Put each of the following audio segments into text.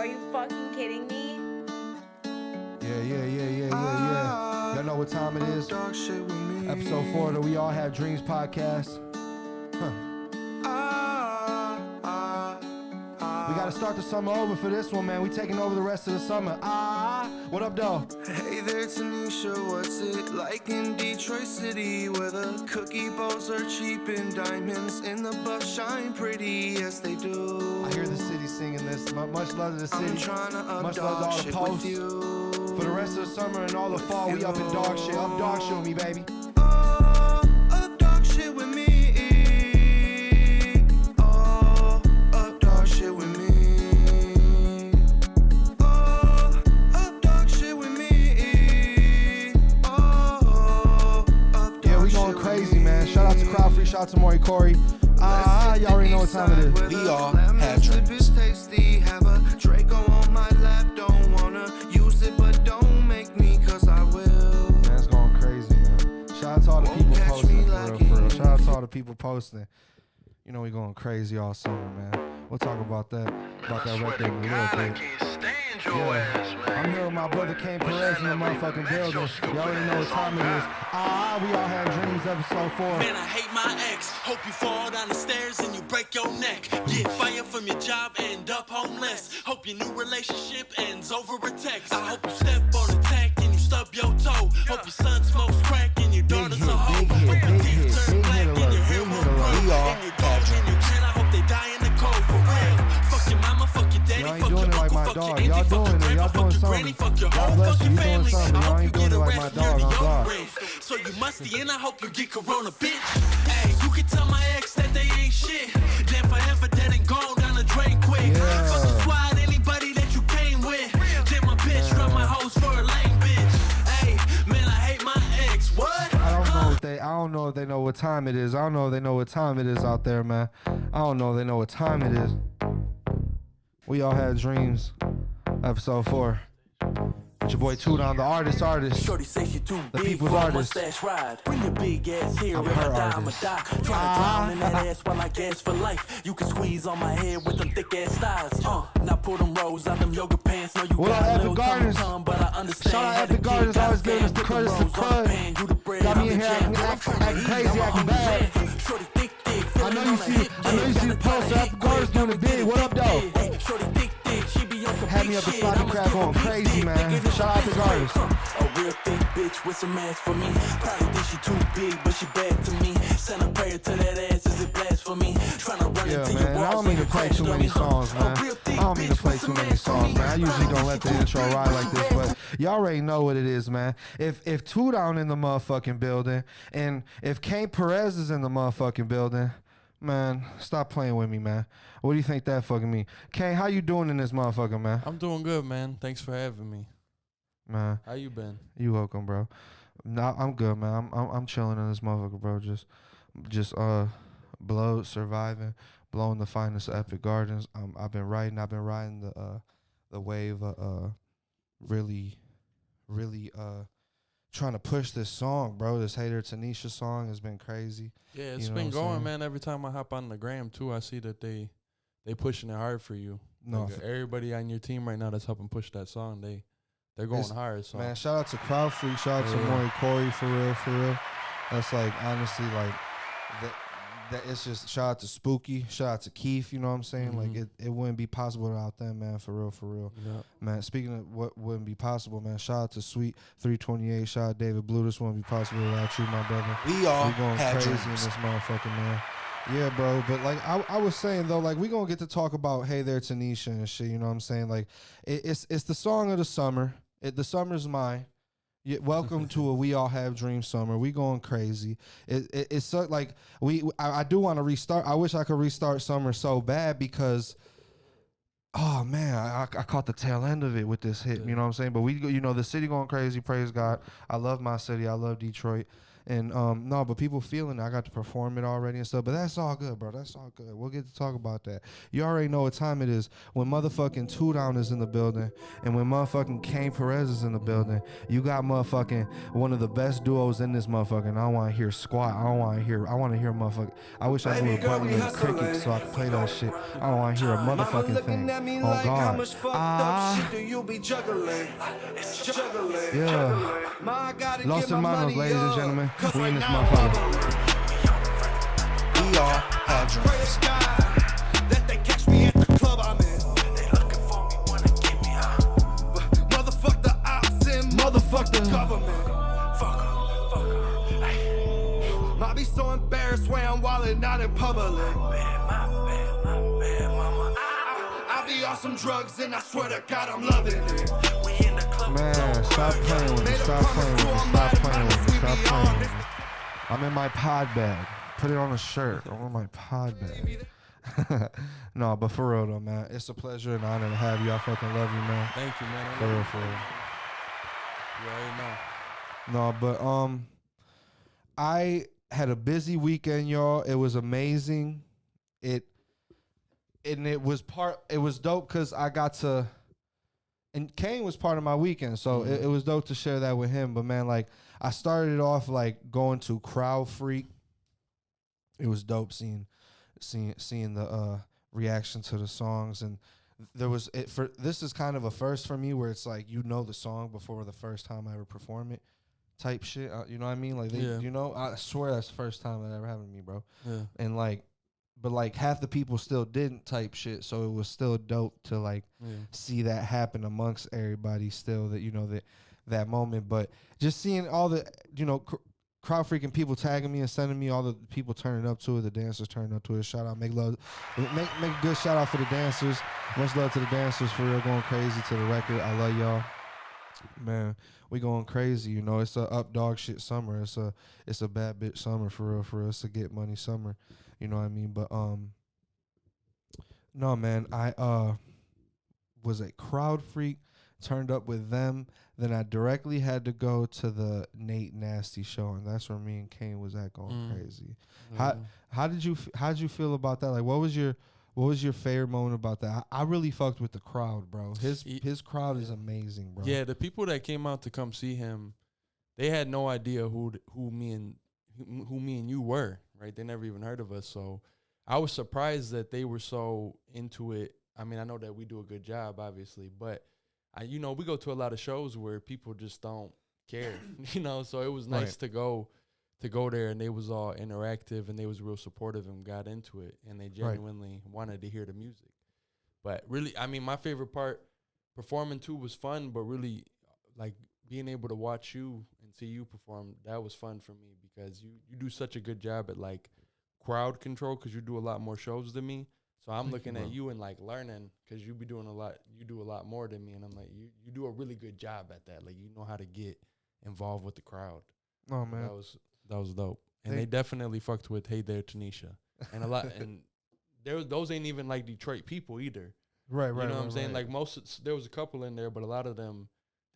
Are you fucking kidding me? Yeah. Y'all know what time it is? Episode 4 of the We All Have Dreams podcast. We gotta start the summer over for this one, man. We taking over the rest of the summer. What up, though? Hey there, Tanisha, what's it like in Detroit City, where the cookie bowls are cheap and diamonds in the buff shine pretty? Yes, they do. I hear the city singing this. Much love to the city. I'm trying to Much love to all the posts. For the rest of the summer and all the fall, we up in dog shit. Up dog shit with me, baby. Up dog shit with me. Up dog shit with me. Up dog shit with me. Yeah, we going crazy, man. Shout out to Crowd Free, shout out to Maury Corey. Y'all already know what time it is. We all have dreams. Tasty, have a Draco on my lap. Don't wanna use it, but don't make me, cause I will. Man, it's going crazy, man. Shout out to all the people posting, for real. Shout out to all the people posting. You know we going crazy all summer, man. We'll talk about that record in a little bit. I'm here with my brother Kane Perez in the motherfucking building. Y'all already know what time it is. We All Have Dreams, episode 4. Man, I hate my ex. Hope you fall down the stairs and you break your neck. Get fired from your job, end up homeless. Hope your new relationship ends over a text. I hope you step on a tank and you stub your toe. Hope your son smokes crack and your daughter's a hoe. Hope your teeth turn black and your hair won't grow. And your dog and your cat, I hope they die in the cold for real. Fuck your mama, fuck your daddy, fuck your uncle, fuck your auntie, fuck your grandma, fuck your granny, fuck your whole fucking family. I hope you get arrested near the deodorant. So you musty and I hope you get corona, bitch. Hey, you can tell my ex that they ain't shit. Then forever dead and gone down the drain quick. Fuck your squad, anybody that you came with. Then my bitch run my hoes for a lame bitch. Hey, man, I hate my ex. What? I don't know if they know what time it is. I don't know if they know what time it is out there, man. I don't know if they know what time it is. We All Had Dreams, episode 4. It's your boy Two Down, the artist. Shorty say she too The big people's for a artist. mustache ride. Bring your big ass here. I'm If her I die, I'ma artist. die. Tryna drown in that ass while I gas for life. You can squeeze on my head with them thick ass thighs. Now pull them rolls out them yoga pants. Know you What got up, a Epic little Gardens? tongue, but I understand. Shout out how Epic the Gardens, kid always got giving us fans. the Put Curtis rolls the on Crud. pan. You the bread, Got me I'm in the here jam. acting crazy, acting bad. Shorty thick, I know you see the post. Epic Gardens doing it big. What up, though? Shorty thick, she be on some Had me big up the shit. sloppy I'ma crab give going her crazy, big man. dick, nigga, Shout out to this Gardens. A real thick bitch with some ass for me. Probably think she too big, but she bad to me. Send a prayer to that ass, is it blasphemy? Tryna run Yeah, into man. your I don't walls mean to and play crash too many dummy. songs, man. A real thick I don't mean to bitch play with too some many ass for songs, me. man. I usually don't let the Probably intro think she ride too like this, bad. but y'all already know what it is, man. If Two Down in the motherfucking building, and if Kane Perez is in the motherfucking building, man, stop playing with me, man. What do you think that fucking mean? Kane, how you doing in this motherfucker, man? I'm doing good, man. Thanks for having me. Man, How you been? you welcome, bro. No, I'm good, man. I'm chilling in this motherfucker, bro. Just surviving, blowing the finest of Epic Gardens. I've been riding the wave really trying to push this song, bro. This Hater Tanisha song has been crazy. Yeah, it's You know been what I'm going, saying? man. Every time I hop on the gram too, I see that they pushing it hard for you. No, Like, everybody on your team right now that's helping push that song, they're going It's- hard. So man, shout out to Crowd Freak, shout out to Yeah. Maury Corey, for real. That's like, honestly, like, that it's just, shout out to Spooky, shout out to Keith, you know what I'm saying? Like, it wouldn't be possible without them, man, for real. yeah. Man, speaking of what wouldn't be possible, man, shout out to Sweet 328, shout out David Blue. This wouldn't be possible without you, my brother. We all We going had crazy dreams. in this motherfucker, man. Yeah, bro. But like I was saying though, like we gonna get to talk about Hey There Tanisha and shit. You know what I'm saying? Like it's the song of the summer. The summer's mine. Welcome to a We All Have Dreams summer. We going crazy. It's so, like I do want to restart. I wish I could restart summer so bad because. Oh man, I caught the tail end of it with this hit. You know what I'm saying? But the city going crazy. Praise God. I love my city. I love Detroit. And no, but people feeling it. I got to perform it already and stuff. But that's all good, bro. That's all good. We'll get to talk about that. You already know what time it is when motherfucking Two Down is in the building and when motherfucking Kane Perez is in the building. You got motherfucking one of the best duos in this motherfucking. I don't want to hear squat. I want to hear motherfucking. I wish I knew a button in cricket so I could play that shit. I don't want to hear a motherfucking thing. Oh God. You be juggling. Yeah. Los Hermanos, ladies and gentlemen. We in this motherfucker. We are dreams. That they catch me at the club I'm in. They looking for me, wanna get me out. Motherfuck the ops and motherfuck the government. Might be so embarrassed when I'm wildin' out in public. I be on some drugs and I swear to God I'm loving it. Man, stop playing with me. Stop playing with me. Stop playing with me. Stop playing with me. I'm in my pod bag. Put it on a shirt. I'm in my pod bag. No, but for real though, man. It's a pleasure and honor to have you. I fucking love you, man. Thank you, man. For real, for real. You already No, know. but I had a busy weekend, y'all. It was amazing. It was dope because I got to, and Kane was part of my weekend, so it was dope to share that with him. But man, like I started it off like going to Crowd Freak. It was dope seeing the reaction to the songs, and this is kind of a first for me where it's like the song before the first time I ever perform it. Type shit, you know what I mean? Like, I swear that's the first time that ever happened to me, bro. Yeah. And but half the people still didn't type shit, so it was still dope to see that happen amongst everybody still, that that moment. But just seeing all the crowd freaking people tagging me and sending me all the people turning up to it, the dancers turning up to it. Shout out, make a good shout out for the dancers. Much love to the dancers for real, going crazy to the record. I love y'all, man. We going crazy, It's a up dog shit summer. It's a bad bitch summer for real. For us to get money summer, you know what I mean? But no, man. I was a Crowd Freak, turned up with them. Then I directly had to go to the Nate Nasty show, and that's where me and Kane was at going crazy. How did you feel about that? Like, what was your favorite moment about that? I really fucked with the crowd, bro. His crowd is amazing, bro. Yeah, the people that came out to come see him, they had no idea who me and you were, right? They never even heard of us. So I was surprised that they were so into it. I mean, I know that we do a good job, obviously, but we go to a lot of shows where people just don't care, So it was nice to go there, and they was all interactive, and they was real supportive and got into it, and they genuinely wanted to hear the music. But really, I mean, my favorite part performing too was fun, but really, like being able to watch you and see you perform, that was fun for me because you do such a good job at like crowd control because you do a lot more shows than me. So I'm looking at you and like learning because you do a lot more than me, and I'm like, you do a really good job at that. Like you know how to get involved with the crowd. Oh man, that was dope. And they definitely fucked with Hey There Tanisha. And a lot and those ain't even like Detroit people either. Right. You know what I'm saying? Like there was a couple in there, but a lot of them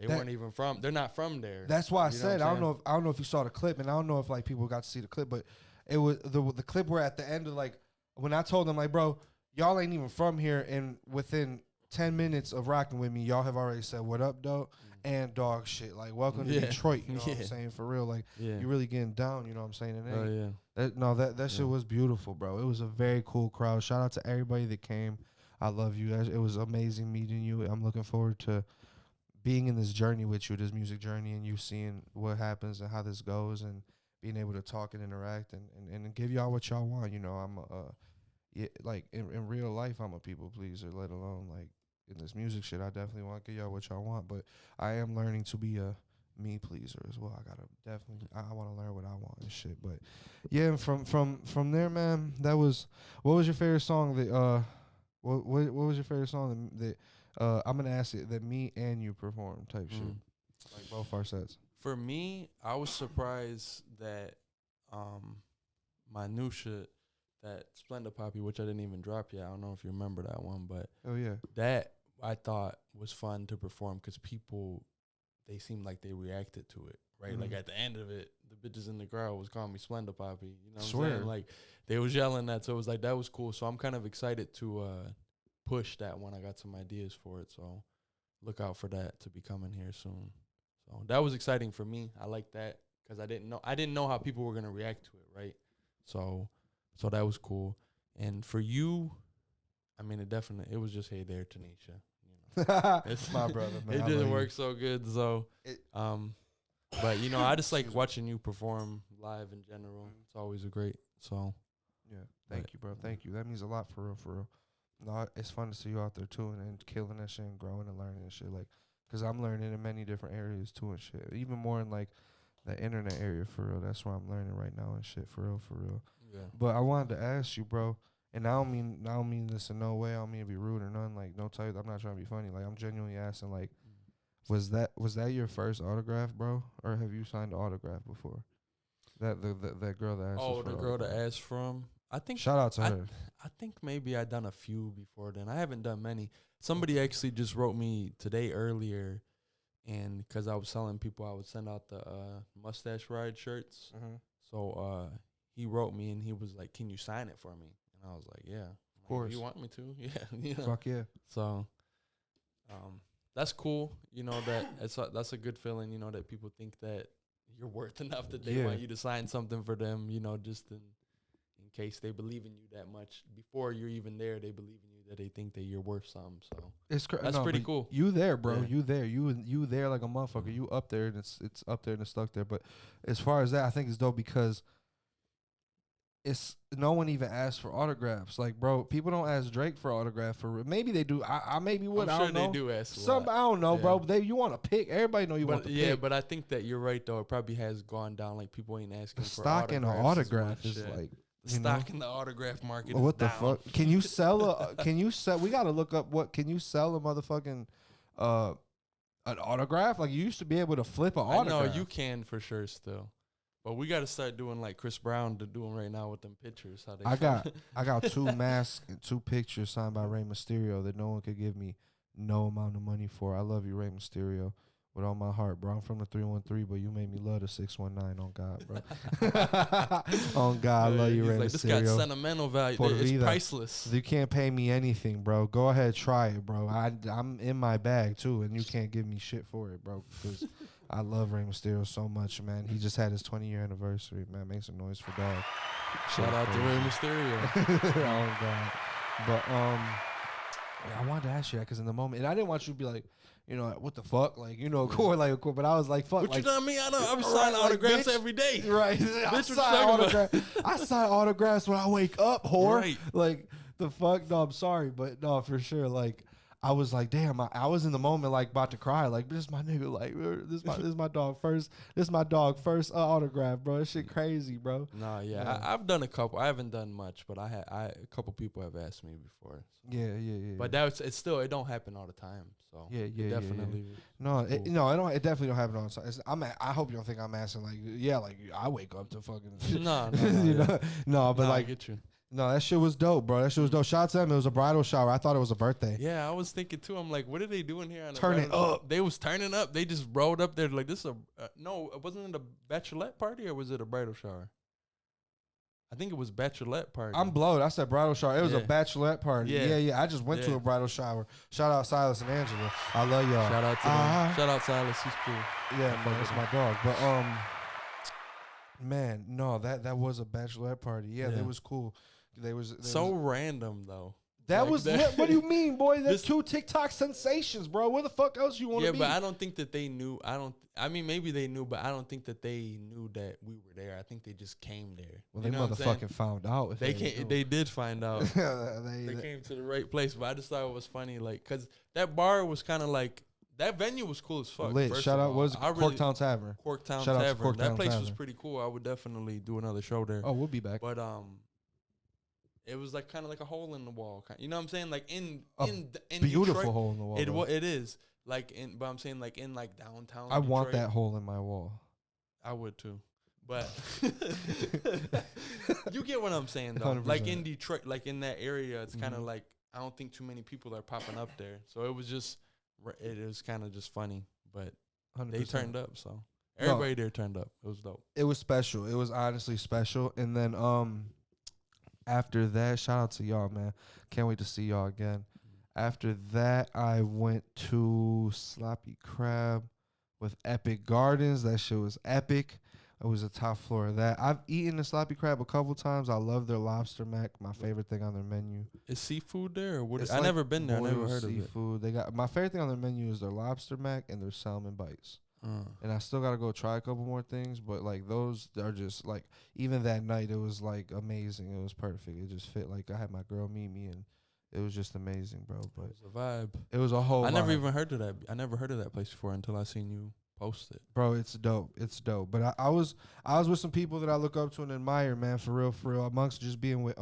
weren't even from. They're not from there. That's why I said I don't know if you saw the clip, and I don't know if like people got to see the clip, but it was the clip where at the end of like when I told them like, bro, y'all ain't even from here, and within 10 minutes of rocking with me, y'all have already said what up, dog, and dog shit. Like, welcome to Detroit, you know what I'm saying? For real, like, you really getting down, you know what I'm saying? And that shit was beautiful, bro. It was a very cool crowd. Shout out to everybody that came. I love you. It was amazing meeting you. I'm looking forward to being in this journey with you, this music journey, and you seeing what happens and how this goes, and being able to talk and interact and give y'all what y'all want. I'm like in real life, I'm a people pleaser, let alone like in this music shit. I definitely want to give y'all what y'all want, but I am learning to be a me pleaser as well. I want to learn what I want and shit. But yeah, and from there, man, what was your favorite song that what was your favorite song that I'm gonna ask it that me and you performed type shit, like both our sets? For me, I was surprised that my new shit, that Splenda Poppy, which I didn't even drop yet. I don't know if you remember that one, but that I thought was fun to perform because people, they seemed like they reacted to it, right? Like at the end of it, the bitches in the crowd was calling me Splenda Poppy. You know what I'm Swear. saying? Like, they was yelling that, so it was like, that was cool. So I'm kind of excited to push that one. I got some ideas for it, so look out for that to be coming here soon. So that was exciting for me. I like that because I didn't know how people were gonna react to it, right? So that was cool. And for you, I mean, it was just, hey there, Tanisha. You know, My brother, man. it I didn't love work you. so good. So, but you know, I just like watching you perform live in general. It's always a great. So, Yeah, thank you, bro. Thank you. That means a lot for real, for real. No, it's fun to see you out there too, and killing that shit and growing and learning and shit. Like, cause I'm learning in many different areas too and shit. Even more in like the internet area for real. That's where I'm learning right now and shit for real, for real. yeah. But I wanted to ask you, bro, and I don't mean this in no way. I don't mean to be rude or nothing. Like, no type. I'm not trying to be funny. Like, I'm genuinely asking. Like, was that your first autograph, bro, or have you signed an autograph before? That that girl that asked. Oh, us for the an girl that autograph. asked from. I think Shout out to I- her. I think maybe I done a few before then. I haven't done many. Somebody actually just wrote me today earlier, and because I was telling people I would send out the Mustache Ride shirts. Mm-hmm. So he wrote me and he was like, "Can you sign it for me?" And I was like, "Yeah, of course. you want me to?" Yeah, you know. Fuck yeah. So, that's cool. You know that's a good feeling. You know that people think that you're worth enough that they Yeah. want you to sign something for them. You know, just in case they believe in you that much before you're even there, they believe in you that they think that you're worth something. So It's That's pretty but cool. You there, bro? Yeah. You there? You there like a motherfucker? You up there and it's up there and it's stuck there. But as far as that, I think it's dope because it's no one even asks for autographs. Like, bro, people don't ask Drake for autograph for maybe they do. I maybe would. I'm I sure don't know. they do ask. Some I don't know, bro. But you want to pick. Everybody know you want But to yeah, pick. but I think that you're right though. It probably has gone down. Like people ain't asking The for stock in an autographs as autograph much, is yeah. like The you know? stock in the autograph market. What is the down. fuck? Can you sell a? Can you sell? We gotta look up what. Can you sell a motherfucking an autograph? Like you used to be able to flip an I autograph. know you can for sure still, but we got to start doing like Chris Brown to doing right now with them pictures. How they I got 2 masks and 2 pictures signed by Rey Mysterio that no one could give me no amount of money for. I love you, Rey Mysterio, with all my heart, bro. I'm from the 313, but you made me love the 619 on God, bro. On God, I love you, He's Rey like, this got Mysterio. sentimental value. Por It's vida. priceless. You can't pay me anything, bro. Go ahead, try it, bro. I'm in my bag too, and you can't give me shit for it, bro. Because I love Rey Mysterio so much, man. He just had his 20-year anniversary, man. Make some noise for dog. Shout out to Rey Mysterio. Oh God. But yeah, I wanted to ask you that because in the moment, and I didn't want you to be like, you know, what the fuck, like, you know, cool, like, cool. But I was like, fuck, What like, you done me? I'm Right, signing like, autographs bitch. every day. right? I Bitch, what you sign talking about? I sign autographs when I wake up, whore. Right. Like the fuck. No, I'm sorry, but no, for sure. Like I was like, damn, I was in the moment, like about to cry. Like this is my nigga. Like this is my dog first. This is my dog first autograph, bro. This shit crazy, bro. Nah, yeah, Yeah. I've done a couple. I haven't done much, but a couple people have asked me before. So. Yeah. But that's it don't happen all the time. So Yeah, it yeah. definitely. No, Cool. it definitely don't happen on. I hope you don't think I'm asking like, yeah, like I wake up to fucking. No, you know? No, but I like, get you. no, that shit was dope, bro. That shit was dope. Shout out to them. It was a bridal shower. I thought it was a birthday. Yeah, I was thinking too. I'm like, what are they doing here? On Turn it up. They was turning up. They just rolled up there like this is a no. Wasn't it a bachelorette party or was it a bridal shower? I think it was bachelorette party. I'm blowed. I said bridal shower. It was a Yeah. bachelorette party. Yeah. Yeah. I just went to Yeah. a bridal shower. Shout out Silas and Angela. I love y'all. Shout out to them. Ah. Shout out Silas. He's cool. Yeah, I man, fuck that's with my dog. But man, no, that was a bachelorette party. Yeah, Yeah. it was cool. There was Random though. that like was that. lit. What do you mean, boy? That's This- 2 TikTok sensations, bro. Where the fuck else you want to Yeah, be? but I don't think that they knew. I mean, maybe they knew, but I don't think that they knew that we were there. I think they just came there. well, You they know what I'm saying? motherfucking found out. If They knew. came. They did find out. They They- came to the right place, but I just thought it was funny, like, cause that bar was kind of like that venue was cool as fuck. lit. first Shout of out all. was I really- Corktown Tavern. Corktown Shout out to Tavern. Corktown That place was Tavern. pretty cool. I would definitely do another show there. Oh, we'll be back. But it was like kind of like a hole in the wall. You know what I'm saying? Like in Beautiful Detroit, hole in the wall. bro. It is like but I'm saying like in like downtown. I want Detroit. that hole in my wall. I would too. But you get what I'm saying though. 100%. Like in Detroit, like in that area, it's kind of Mhm. like I don't think too many people are popping up there. So it was just it was kind of just funny, but 100%. they turned up. So Everybody there turned up. It was dope. It was special. It was honestly special. And then after that, shout out to y'all, man. Can't wait to see y'all again. After that, I went to Sloppy Crab with Epic Gardens. That shit was epic. It was the top floor of that. I've eaten the Sloppy Crab a couple times. I love their lobster mac, my favorite thing on their menu. Is seafood there? Or what? It's I like never been there. I never boiled heard of it. seafood. They got my favorite thing on their menu is their lobster mac and their salmon bites. And I still gotta go try a couple more things, but like those are just like, even that night it was like amazing. It was perfect. It just fit. Like I had my girl meet me and it was just amazing, bro. But It was a vibe. it was a whole. I never vibe. even heard of that. I never heard of that place before until I seen you post it. Bro, it's dope. It's dope. But I was with some people that I look up to and admire, man, for real. Amongst just being with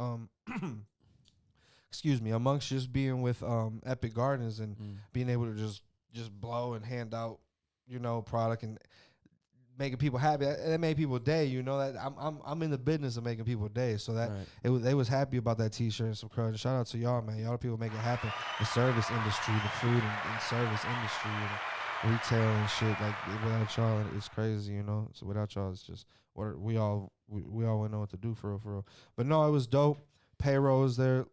excuse me, amongst just being with Epic Gardens and being able to just blow and hand out, you know, product and making people happy. That made people day, you know. That I'm in the business of making people day. So that they was happy about that t-shirt and some crud. Shout out to y'all, man. Y'all the people make it happen. The service industry, the food and service industry and retail and shit. Like without y'all, it's crazy, you know. So without y'all, it's just what we all wouldn't know what to do for real. But no, it was dope. Payroll was there.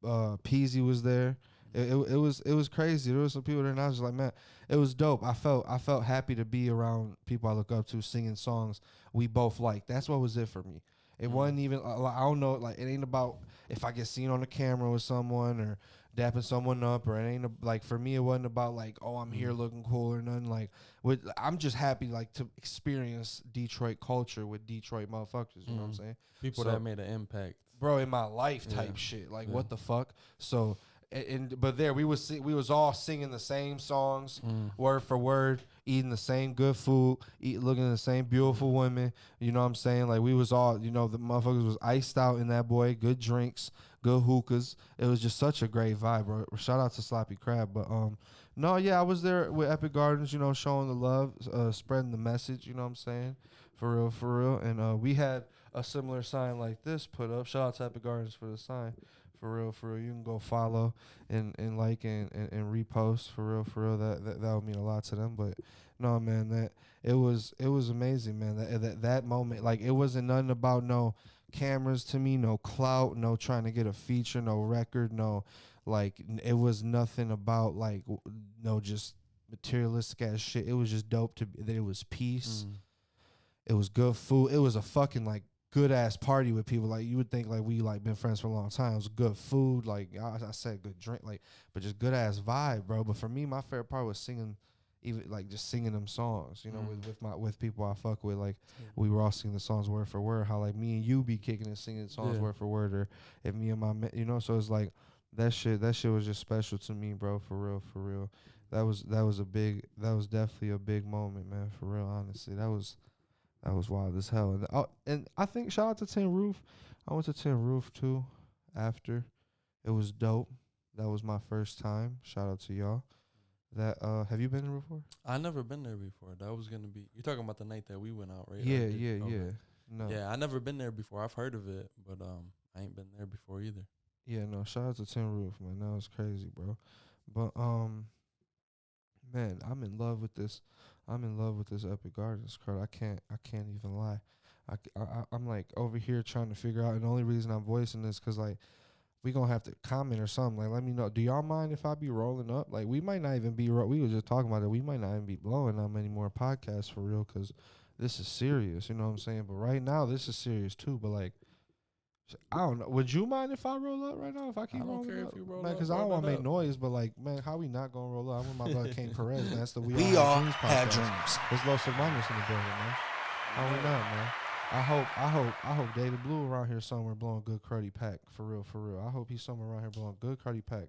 Peasy was there. It was crazy. There was some people there, and I was just like, man, it was dope. I felt happy to be around people I look up to singing songs we both like. That's what was it for me. It wasn't even I don't know, like it ain't about if I get seen on the camera with someone or dapping someone up, or it ain't like for me it wasn't about like, oh, I'm here looking cool or nothing. Like I'm just happy like to experience Detroit culture with Detroit motherfuckers. You know what I'm saying? People that made an impact, bro, in my life type shit. Like what the fuck? So. But there we was all singing the same songs, word for word, eating the same good food, looking at the same beautiful women. You know what I'm saying? Like we was all, you know, the motherfuckers was iced out in that boy, good drinks, good hookahs. It was just such a great vibe, bro. Shout out to Sloppy Crab. But no, yeah, I was there with Epic Gardens, you know, showing the love, spreading the message. You know what I'm saying? For real. And we had a similar sign like this put up. Shout out to Epic Gardens for the sign. For real. You can go follow and like and repost for real. That would mean a lot to them. But no, man, that it was amazing, man. That moment, like it wasn't nothing about no cameras to me, no clout, no trying to get a feature, no record, no like it was nothing about like no just materialistic ass shit. It was just dope that it was peace. It was good food. It was a fucking like good ass party with people. Like you would think like we like been friends for a long time. It was good food, like I said, good drink, like but just good ass vibe, bro. But for me, my favorite part was singing, even like just singing them songs, you know, with people I fuck with. Like we were all singing the songs word for word. How like me and you be kicking and singing songs word for word, or if me and my you know. So it's like that shit was just special to me, bro. For real. That was definitely a big moment, man. For real, honestly, that was wild as hell. And I think shout out to Tin Roof. I went to Tin Roof too after. It was dope. That was my first time. Shout out to y'all. That have you been there before? I never been there before. That was gonna be. You're talking about the night that we went out, right? Yeah. No. Yeah, I never been there before. I've heard of it, but I ain't been there before either. Yeah, no. Shout out to Tin Roof, man. That was crazy, bro. But man, I'm in love with this Epic Gardens crowd. I can't even lie. I'm like over here trying to figure out, and the only reason I'm voicing this because like we gonna have to comment or something. Like, let me know. Do y'all mind if I be rolling up? Like, we might not even be. We were just talking about it. We might not even be blowing that many more podcasts for real because this is serious. You know what I'm saying? But right now, this is serious too. But like, I don't know. Would you mind if I roll up right now? If I keep rolling up? I don't care if you roll up. Man, because I don't want to make noise, but like, man, how we not going to roll up? I'm with my brother King Perez, man. That's the We All Have Dreams. There's Los Hermanos in the building, man. How we not, man? I hope David Blue around here somewhere blowing good cruddy pack. For real. I hope he's somewhere around here blowing good cruddy pack.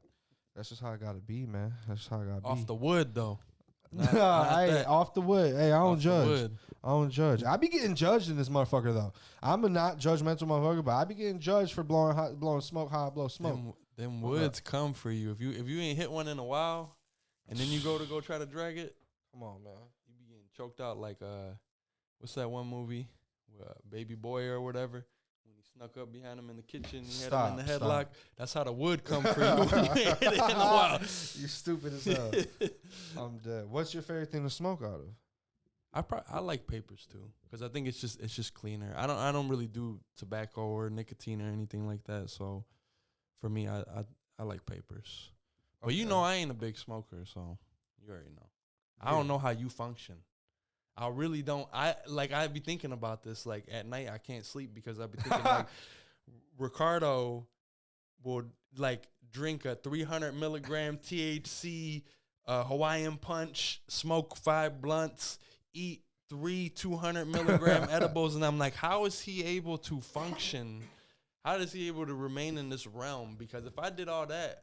That's just how I got to be, man. That's just how I got to be. Off the wood, though. Hey, off the wood. Hey, I don't judge. I don't judge. I be getting judged in this motherfucker though. I'm a not judgmental motherfucker, but I be getting judged for blowing smoke how I blow smoke. Them woods come for you. If you ain't hit one in a while, and then you go try to drag it. Come on, man. You be getting choked out like what's that one movie, Baby Boy or whatever. When he snuck up behind him in the kitchen, he had him in the headlock. That's how the wood come for you when you ain't hit it in a while. You stupid as hell. I'm dead. What's your favorite thing to smoke out of? I like papers too, because I think it's just cleaner. I don't really do tobacco or nicotine or anything like that. So for me, I like papers. But you know, I ain't a big smoker, so you already know. I don't know how you function. I really don't. I be thinking about this like at night. I can't sleep because I be thinking like Ricardo would like drink a 300 milligram THC Hawaiian punch, smoke 5 blunts, eat 3 200 milligram edibles, and I'm like, how is he able to function? How is he able to remain in this realm? Because if I did all that,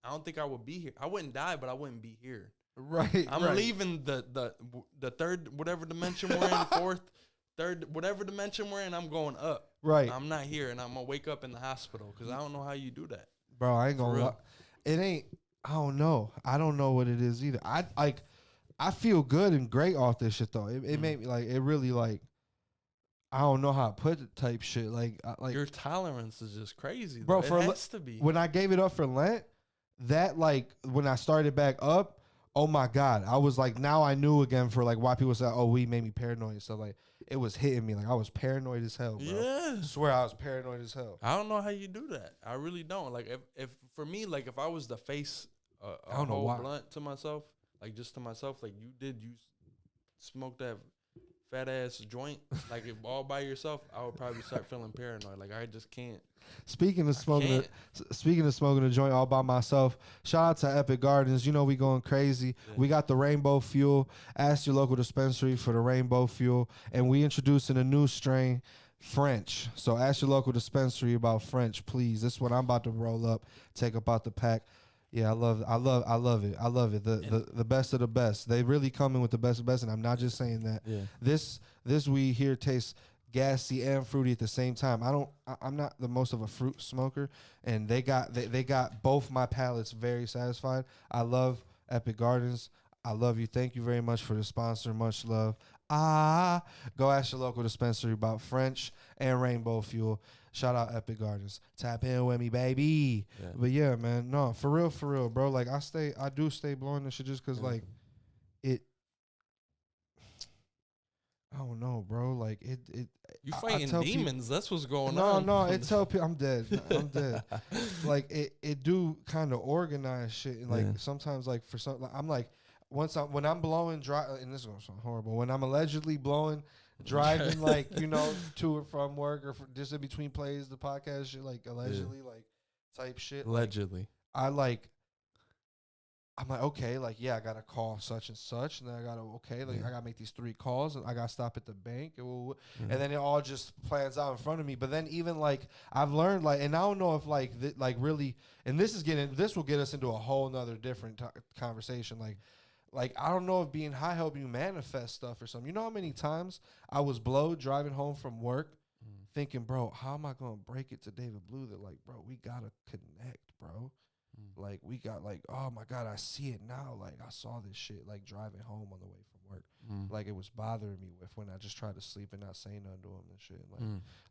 I don't think I would be here. I wouldn't die, but I wouldn't be here. Right. I'm leaving the third, whatever dimension we're in, fourth, third, whatever dimension we're in, I'm going up. Right. I'm not here, and I'm going to wake up in the hospital because I don't know how you do that. Bro, I ain't For gonna real. lie. It ain't, I don't know. I don't know what it is either. I feel good and great off this shit though. It made me like, it really like, I don't know how to put it type shit. Like Your tolerance is just crazy, Bro, though. for It has to be. when I gave it up for Lent, that like when I started back up, oh my God, I was like, now I knew again for like why people say, oh, weed made me paranoid and stuff. Like it was hitting me. Like I was paranoid as hell, bro. Yeah. I swear I was paranoid as hell. I don't know how you do that. I really don't. Like if for me, like if I was to face I a don't know whole why. blunt to myself, like just to myself, like you smoke that fat ass joint, like if all by yourself, I would probably start feeling paranoid. Like I just can't. Speaking of smoking, can't. speaking of smoking a joint all by myself, shout out to Epic Gardens. You know we going crazy. Yeah. We got the Rainbow Fuel. Ask your local dispensary for the Rainbow Fuel, and we introducing a new strain, French. So ask your local dispensary about French, please. This is what I'm about to roll up, take up out the pack. Yeah, I love it. The best of the best. They really come in with the best of the best, and I'm not just saying that. Yeah. This weed here tastes gassy and fruity at the same time. I'm not the most of a fruit smoker, and they got both my palates very satisfied. I love Epic Gardens. I love you. Thank you very much for the sponsor. Much love. Go ask your local dispensary about French and Rainbow Fuel. Shout out Epic Gardens. Tap in with me, baby. Yeah. But yeah, man, no, for real, bro. Like I do stay blowing this shit just cause like it. I don't know, bro. Like it. You I fighting tell demons. That's what's going No, on. no. It tell people I'm dead. I'm dead. Like it do kind of organize shit, and like Yeah. sometimes like for some, like, I'm like when I'm blowing dry, and this is gonna sound horrible. When I'm allegedly blowing, driving like to or from work or just in between plays, the podcast shit, like allegedly like type shit. like, Allegedly. I'm like, okay, like, yeah, I got to call such and such. And then I got to, I got to make these 3 calls. And I got to stop at the bank. And then it all just plans out in front of me. But then even, like, I've learned, like, and I don't know if, like, really, and this will get us into a whole nother different conversation. Like, I don't know if being high help you manifest stuff or something. You know how many times I was blowed driving home from work thinking, bro, how am I going to break it to David Blue that, like, bro, we got to connect, bro. Like, we got, like, oh, my God, I see it now. Like, I saw this shit, like, driving home on the way from work. Like, it was bothering me when I just tried to sleep and not say nothing to him and shit.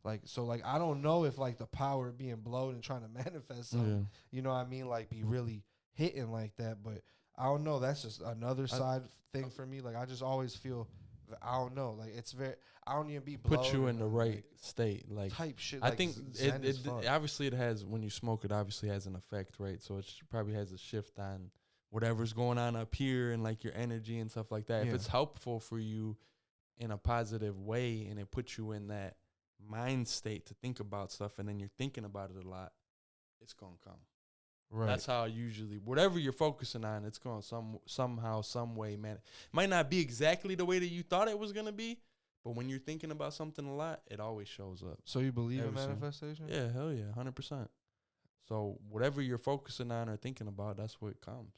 Like, so, like, I don't know if, like, the power of being blowed and trying to manifest something, you know what I mean? Like, be really hitting like that. But I don't know. That's just another side thing for me. Like, I just always feel, I don't know. Like, it's very, I don't even be blowed. Put you in the right like, state. Like, type shit. I like, think zen as it fuck. obviously it has, when you smoke it, obviously has an effect, right? So it probably has a shift on whatever's going on up here and like your energy and stuff like that. Yeah. If it's helpful for you in a positive way and it puts you in that mind state to think about stuff and then you're thinking about it a lot, it's going to come. Right. That's how usually, whatever you're focusing on, it's going to somehow, some way, man. It might not be exactly the way that you thought it was going to be, but when you're thinking about something a lot, it always shows up. So you believe in Every single- manifestation? Yeah, hell yeah, 100%. So whatever you're focusing on or thinking about, that's what comes.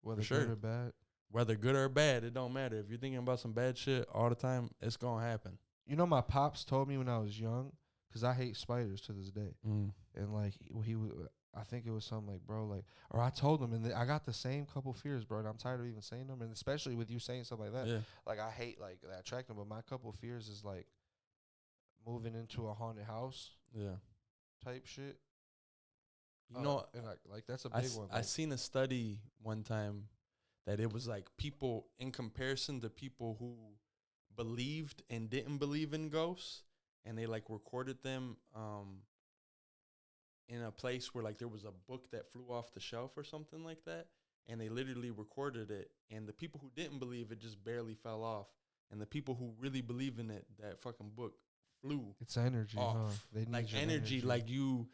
Whether sure. good or bad. Whether good or bad, it don't matter. If you're thinking about some bad shit all the time, it's going to happen. You know, my pops told me when I was young, because I hate spiders to this day. And, like, he would, I think it was something like, bro, like, or I told him, and I got the same couple fears, bro, and I'm tired of even saying them, and especially with you saying stuff like that. Yeah. Like, I hate, like, that attracting, but my couple fears is, like, moving into a haunted house Yeah. type shit. You know, and like that's a big one. I seen a study one time that it was like people in comparison to people who believed and didn't believe in ghosts, and they like recorded them in a place where like there was a book that flew off the shelf or something like that, and they literally recorded it, and the people who didn't believe it just barely fell off, and the people who really believe in it, that fucking book flew It's energy, off. huh? They need Like your energy, like you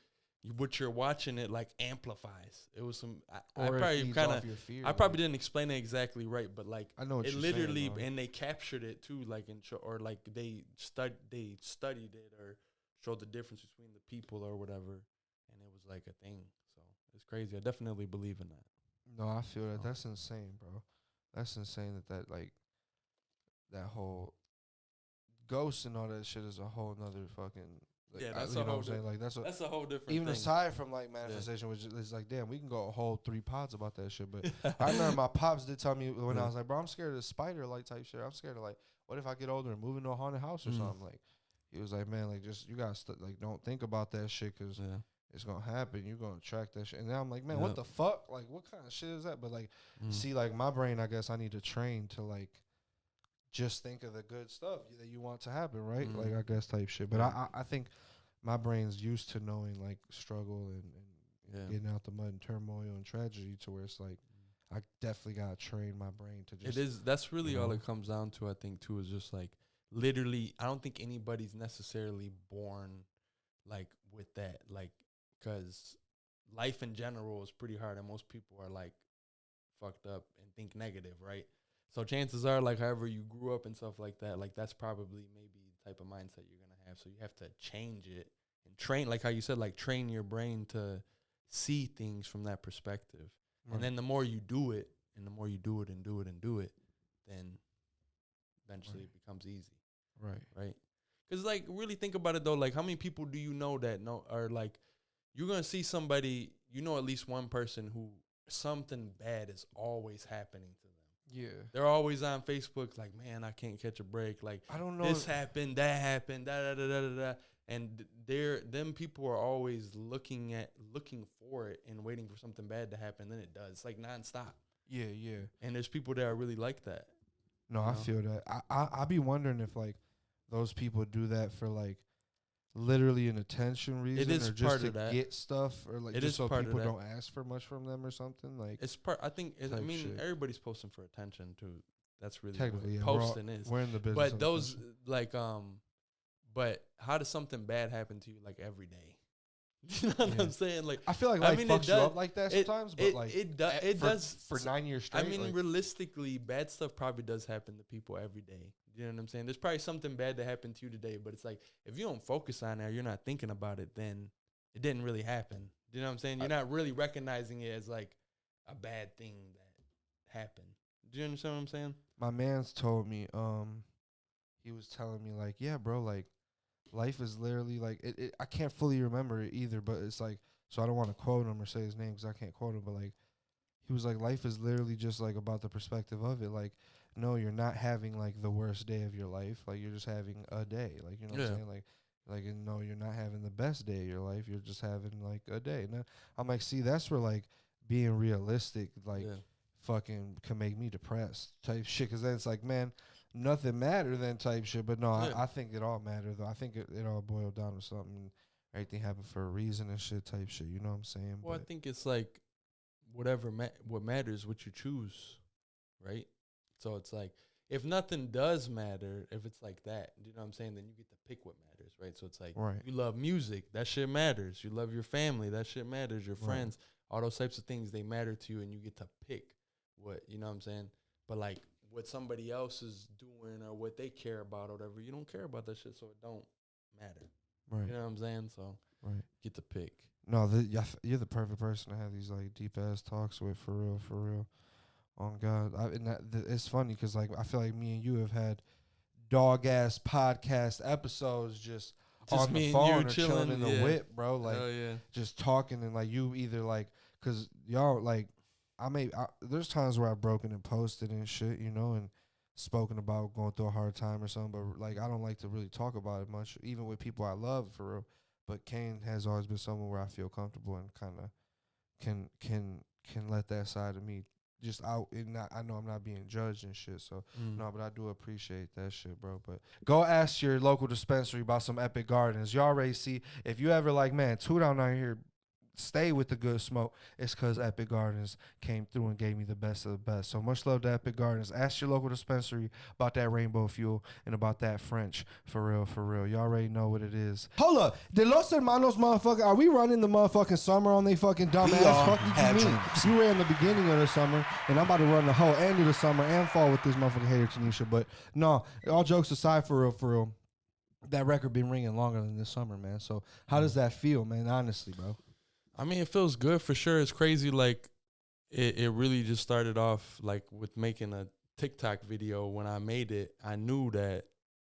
what you're watching it like amplifies. It was some I Or it probably feeds kind off of your fear, I probably like- didn't explain it exactly right, but like I know what it you're saying, literally though. and they captured it too, like or like they studied it or showed the difference between the people or whatever, and it was like a thing. So it's crazy. I definitely believe in that. No, I feel that. Oh. That's insane, bro. That's insane that like that whole ghost and all that shit is a whole nother fucking. Like, Yeah, that's you a know whole what I'm saying. Like that's That's a whole different even thing. aside from like manifestation, which is like, damn, we can go a whole 3 pods about that shit. But I remember my pops did tell me when I was like, bro, I'm scared of the spider like type shit. I'm scared of like, what if I get older and move into a haunted house or something? Like, he was like, man, like just you gotta like don't think about that shit because Yeah. it's gonna happen. You're gonna attract that shit. And then I'm like, man, Yep. what the fuck? Like, what kind of shit is that? But like, Mm. see, like my brain, I guess I need to train to like just think of the good stuff that you want to happen, right? Mm. Like I guess type shit. But Yeah. I think my brain's used to knowing like struggle and Yeah. getting out the mud and turmoil and tragedy to where it's like I definitely gotta train my brain to just It is. That's really you all know? it comes down to. I think too is just like literally. I don't think anybody's necessarily born like with that. Like, because life in general is pretty hard, and most people are like fucked up and think negative, right? So chances are, like, however you grew up and stuff like that, like that's probably maybe the type of mindset you're gonna have. So you have to change it and train, like how you said, like train your brain to see things from that perspective. Right. And then the more you do it, and the more you do it and do it and do it, then eventually Right. it becomes easy, right. right? Because, like, really think about it, though. Like, how many people do you know that are, like, you're going to see somebody, you know at least one person who something bad is always happening to them. Yeah. They're always on Facebook, like, man, I can't catch a break. Like, I don't know. this happened, that happened, da da da da da da. And them people are always looking for it and waiting for something bad to happen. Then it does. It's like nonstop. Yeah, yeah. And there's people that are really like that. No, You I know? feel that. I be wondering if like those people do that for like literally an attention reason is or part just to of that. get stuff or like It just is so part of people that. don't ask for much from them or something like It's part. I think. I type mean, shit. everybody's posting for attention too. That's really technically what yeah, posting is. we're in the business. But of those attention. like but how does something bad happen to you like every day? You know what Yeah. I'm saying? Like I feel like I life mean, it fucks you does- up like that sometimes, but like it for, does for 9 years straight. I mean, like, realistically, bad stuff probably does happen to people every day. You know what I'm saying? There's probably something bad that happened to you today, but it's like if you don't focus on it, or you're not thinking about it, then it didn't really happen. You know what I'm saying? You're not really recognizing it as like a bad thing that happened. Do you understand what I'm saying? my man's told me, he was telling me like, yeah, bro, like life is literally like it I can't fully remember it either, but it's like, so I don't want to quote him or say his name because I can't quote him, but like he was like, life is literally just like about the perspective of it. Like, no, you're not having like the worst day of your life. Like you're just having a day. Like, you know what Yeah. I'm saying? Like, and no, you're not having the best day of your life. You're just having like a day. And then I'm like, see, that's where like being realistic, like Yeah. fucking can make me depressed type shit. Cause then it's like, man, nothing matter then type shit. But no, Yeah. I think it all mattered though. I think it all boiled down to something. Everything happened for a reason and shit type shit. You know what I'm saying? Well, I But think it's like whatever what matters, what you choose, right? So it's like if nothing does matter, if it's like that, you know what I'm saying? Then you get to pick what matters, right? So it's like Right. you love music, that shit matters. You love your family, that shit matters. Your Right. friends, all those types of things, they matter to you, and you get to pick what, you know what I'm saying? But like what somebody else is doing or what they care about or whatever, you don't care about that shit, so it don't matter. right, You know what I'm saying? So right. get to pick. No, you're the perfect person to have these like deep ass talks with, for real, for real. On God, it's funny because like I feel like me and you have had dog ass podcast episodes just on me the and phone you or chilling in the yeah. whip, bro. Like Hell yeah. just talking and like you either like, cause y'all like, there's times where I've broken and posted and shit, you know, and spoken about going through a hard time or something, but like I don't like to really talk about it much, even with people I love, for real. But Kane has always been someone where I feel comfortable and kind of can let that side of me just out and I know I'm not being judged and shit. So no, but I do appreciate that shit, bro. But go ask your local dispensary about some Epic Gardens. You already see if you ever like, man, Two Down out here. Stay with the good smoke. It's because Epic Gardens came through and gave me the best of the best. So much love to Epic Gardens. Ask your local dispensary about that rainbow fuel and about that French. For real, for real. You already know what it is. Hold up. De Los Hermanos, motherfucker, are we running the motherfucking summer on they fucking dumb We ass? all Fuck had you mean? dreams. You ran the beginning of the summer, and I'm about to run the whole end of the summer and fall with this motherfucking hater Tanisha. But no, all jokes aside, for real, that record been ringing longer than this summer, man. So how does that feel, man? Honestly, bro. I mean, it feels good for sure. It's crazy. Like, it really just started off like with making a TikTok video. When I made it, I knew that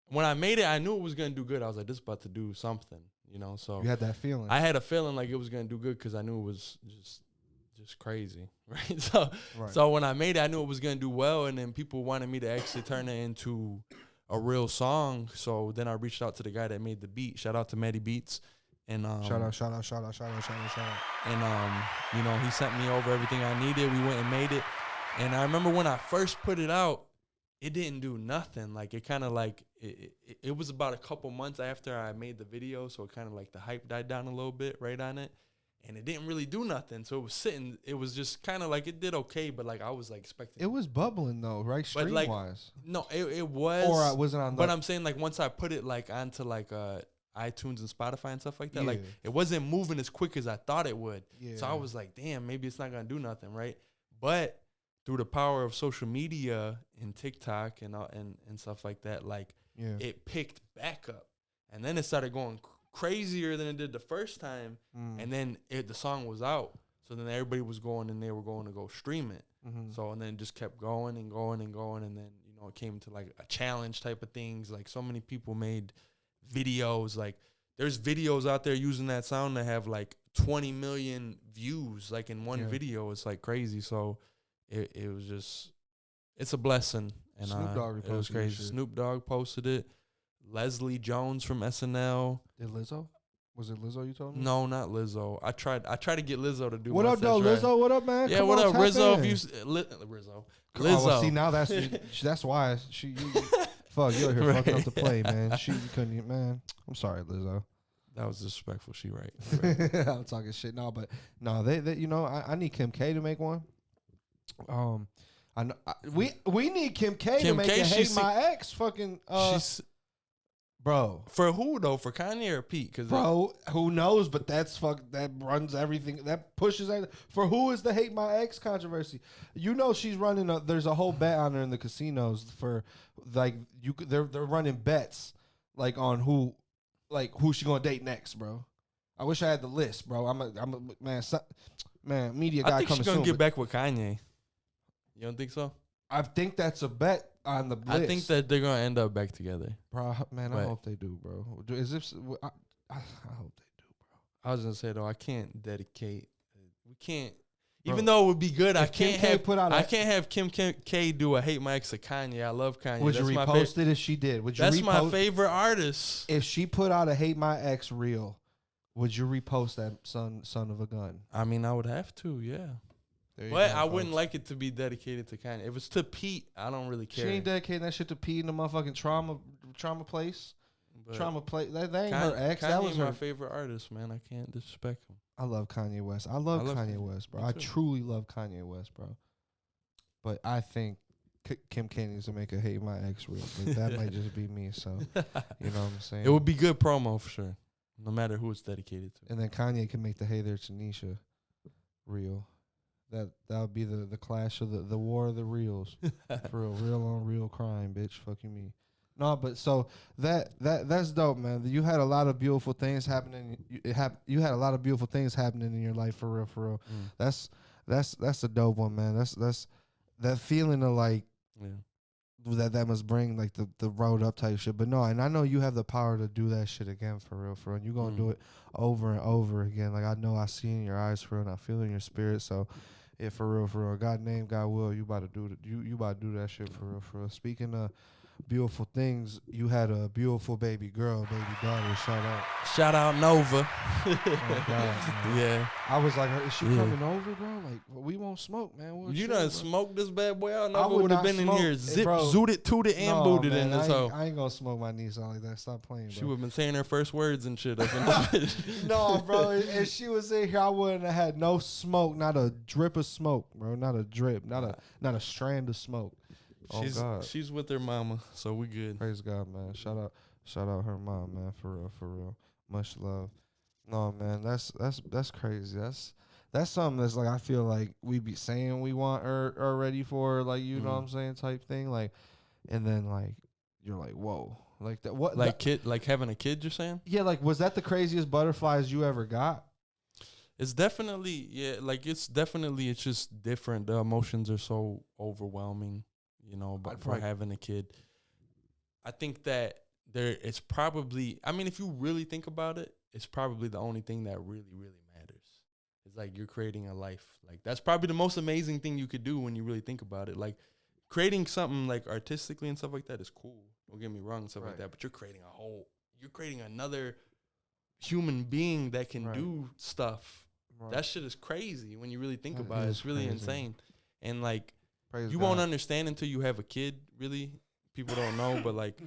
when I made it, I knew it was gonna do good. I was like, this is about to do something, you know. So You had that feeling. I had a feeling like it was gonna do good because I knew it was just crazy, right? So Right. so when I made it, I knew it was gonna do well, and then people wanted me to actually turn it into a real song. So then I reached out to the guy that made the beat. Shout out to Matty Beats. And Shout out. and you know, he sent me over everything I needed. We went and made it. And I remember when I first put it out, it didn't do nothing. Like it kind of like it was about a couple months after I made the video, so it kind of like the hype died down a little bit right on it, and it didn't really do nothing. So it was sitting. It was just kind of like it did okay, but like I was like expecting. It was bubbling though, right? But, Stream like, wise, no, it was. or I wasn't on. But I'm saying like once I put it like onto like iTunes and Spotify and stuff like that, like Yeah. it wasn't moving as quick as I thought it would. Yeah. So I was like, damn, maybe it's not gonna do nothing, right? But through the power of social media and TikTok and stuff like that, like yeah, it picked back up, and then it started going crazier than it did the first time, and then the song was out. So then everybody was going and they were going to go stream it. So and then it just kept going and going and going, and then you know it came to like a challenge type of things. Like so many people made videos, like there's videos out there using that sound that have like 20 million views like in one video. It's like crazy. So it was just, it's a blessing. And Snoop Dogg it was reposted crazy. this shit. Snoop Dogg posted it. Leslie Jones from SNL. Did Lizzo? Was it Lizzo you told me? No, not Lizzo. I tried to get Lizzo to do What my up, though, search, right? Lizzo? What up, man? Yeah, Come what on, up, tap Rizzo? in. If you Rizzo, Oh, well, Lizzo. see, now that's why she. Fuck, you're here fucking up the play, man. She couldn't, man. I'm sorry, Lizzo. That was disrespectful. She right. I'm talking shit. No, but no, they you know, I need Kim K to make one. I know we need Kim K to Kim make K, a Hate she's- My Ex fucking She's bro. for who though? For Kanye or Pete? Because Bro, who knows? But that runs everything. That pushes everything. For who is the Hate My Ex controversy? You know she's running. There's a whole bet on her in the casinos for like they're running bets like on who she gonna date next, bro. I wish I had the list, bro. I'm a man. Media guy I think coming she's gonna soon. get but back with Kanye. You don't think so? I think that's a bet on the list. I think that they're gonna end up back together. bro. Man, I But- hope they do, bro. Is this? I hope they do, bro. I was gonna say though, I can't dedicate. We can't. Bro, Even though it would be good, I if Kim can't K have. put out I a- can't have Kim K do a Hate My Ex to Kanye. I love Kanye. Would you That's my repost favorite. it if she did? Would you That's repost? my favorite artist. If she put out a Hate My Ex reel, would you repost that son of a gun? I mean, I would have to, yeah. There you But go, I wouldn't folks. like it to be dedicated to Kanye. If it's to Pete, I don't really She care. ain't dedicating that shit to Pete in the motherfucking trauma place. But Trauma place. That ain't Kanye, her ex. Kanye That was my her. favorite artist, man. I can't disrespect him. I love Kanye West. I love love Kanye Kanye. West, bro. Me I too. truly love Kanye West, bro. But I think Kim K needs to make a Hate My Ex reel. But that might just be me. So you know what I'm saying. It would be good promo for sure, no matter who it's dedicated to. And then Kanye can make the Hey There Tanisha reel. That would be the clash of the war of the reels. For real on real crime, bitch. Fuck you me. No, but so that's dope, man. You had a lot of beautiful things happening. You had a lot of beautiful things happening in your life, for real, for real. That's a dope one, man. That's that feeling of like Yeah. that must bring like the road up type shit. But no, and I know you have the power to do that shit again, for real, for real. You're gonna do it over and over again. Like I know I see in your eyes, for real, and I feel in your spirit. So yeah, for real, for real. God name, God will. You about to do you about to do that shit, for real, for real. Speaking of beautiful things. You had a beautiful baby girl, baby daughter. Shout out. Shout out Nova. Oh, God, man. Yeah. I was like, is she Yeah. coming over, bro? Like, we won't smoke, man. We'll You chill, done bro. smoked this bad boy out. I Nova would would have not been in smoke here, it, zip, bro. zooted, tooted, and No, booted man, in this hoe. I ain't gonna smoke my niece out like that. Stop playing, She bro. would have been saying her first words and shit up in this bitch. No, bro. If she was in here, I wouldn't have had no smoke, not a drip of smoke, bro. Not a drip, not a strand of smoke. Oh God. She's with her mama, so we good. Praise God, man. Shout out her mom, man. For real. Much love. No, man, that's crazy. That's something that's like I feel like we be saying we want or ready for, like, you know what I'm saying, type thing. Like, and then like you're like, whoa, like that. What Like like having a kid, you're saying? Yeah, like was that the craziest butterflies you ever got? It's definitely, it's just different. The emotions are so overwhelming, but for Right. having a kid. I think that it's probably, I mean, if you really think about it, it's probably the only thing that really, really matters. It's like you're creating a life. Like that's probably the most amazing thing you could do when you really think about it. Like creating something like artistically and stuff like that is cool. Don't get me wrong and stuff like Right. that, but you're creating another human being that can Right. do stuff. Right. That shit is crazy when you really think That about it. is It's really crazy. insane. And like Praise you God. won't understand until you have a kid, really. People don't know, but like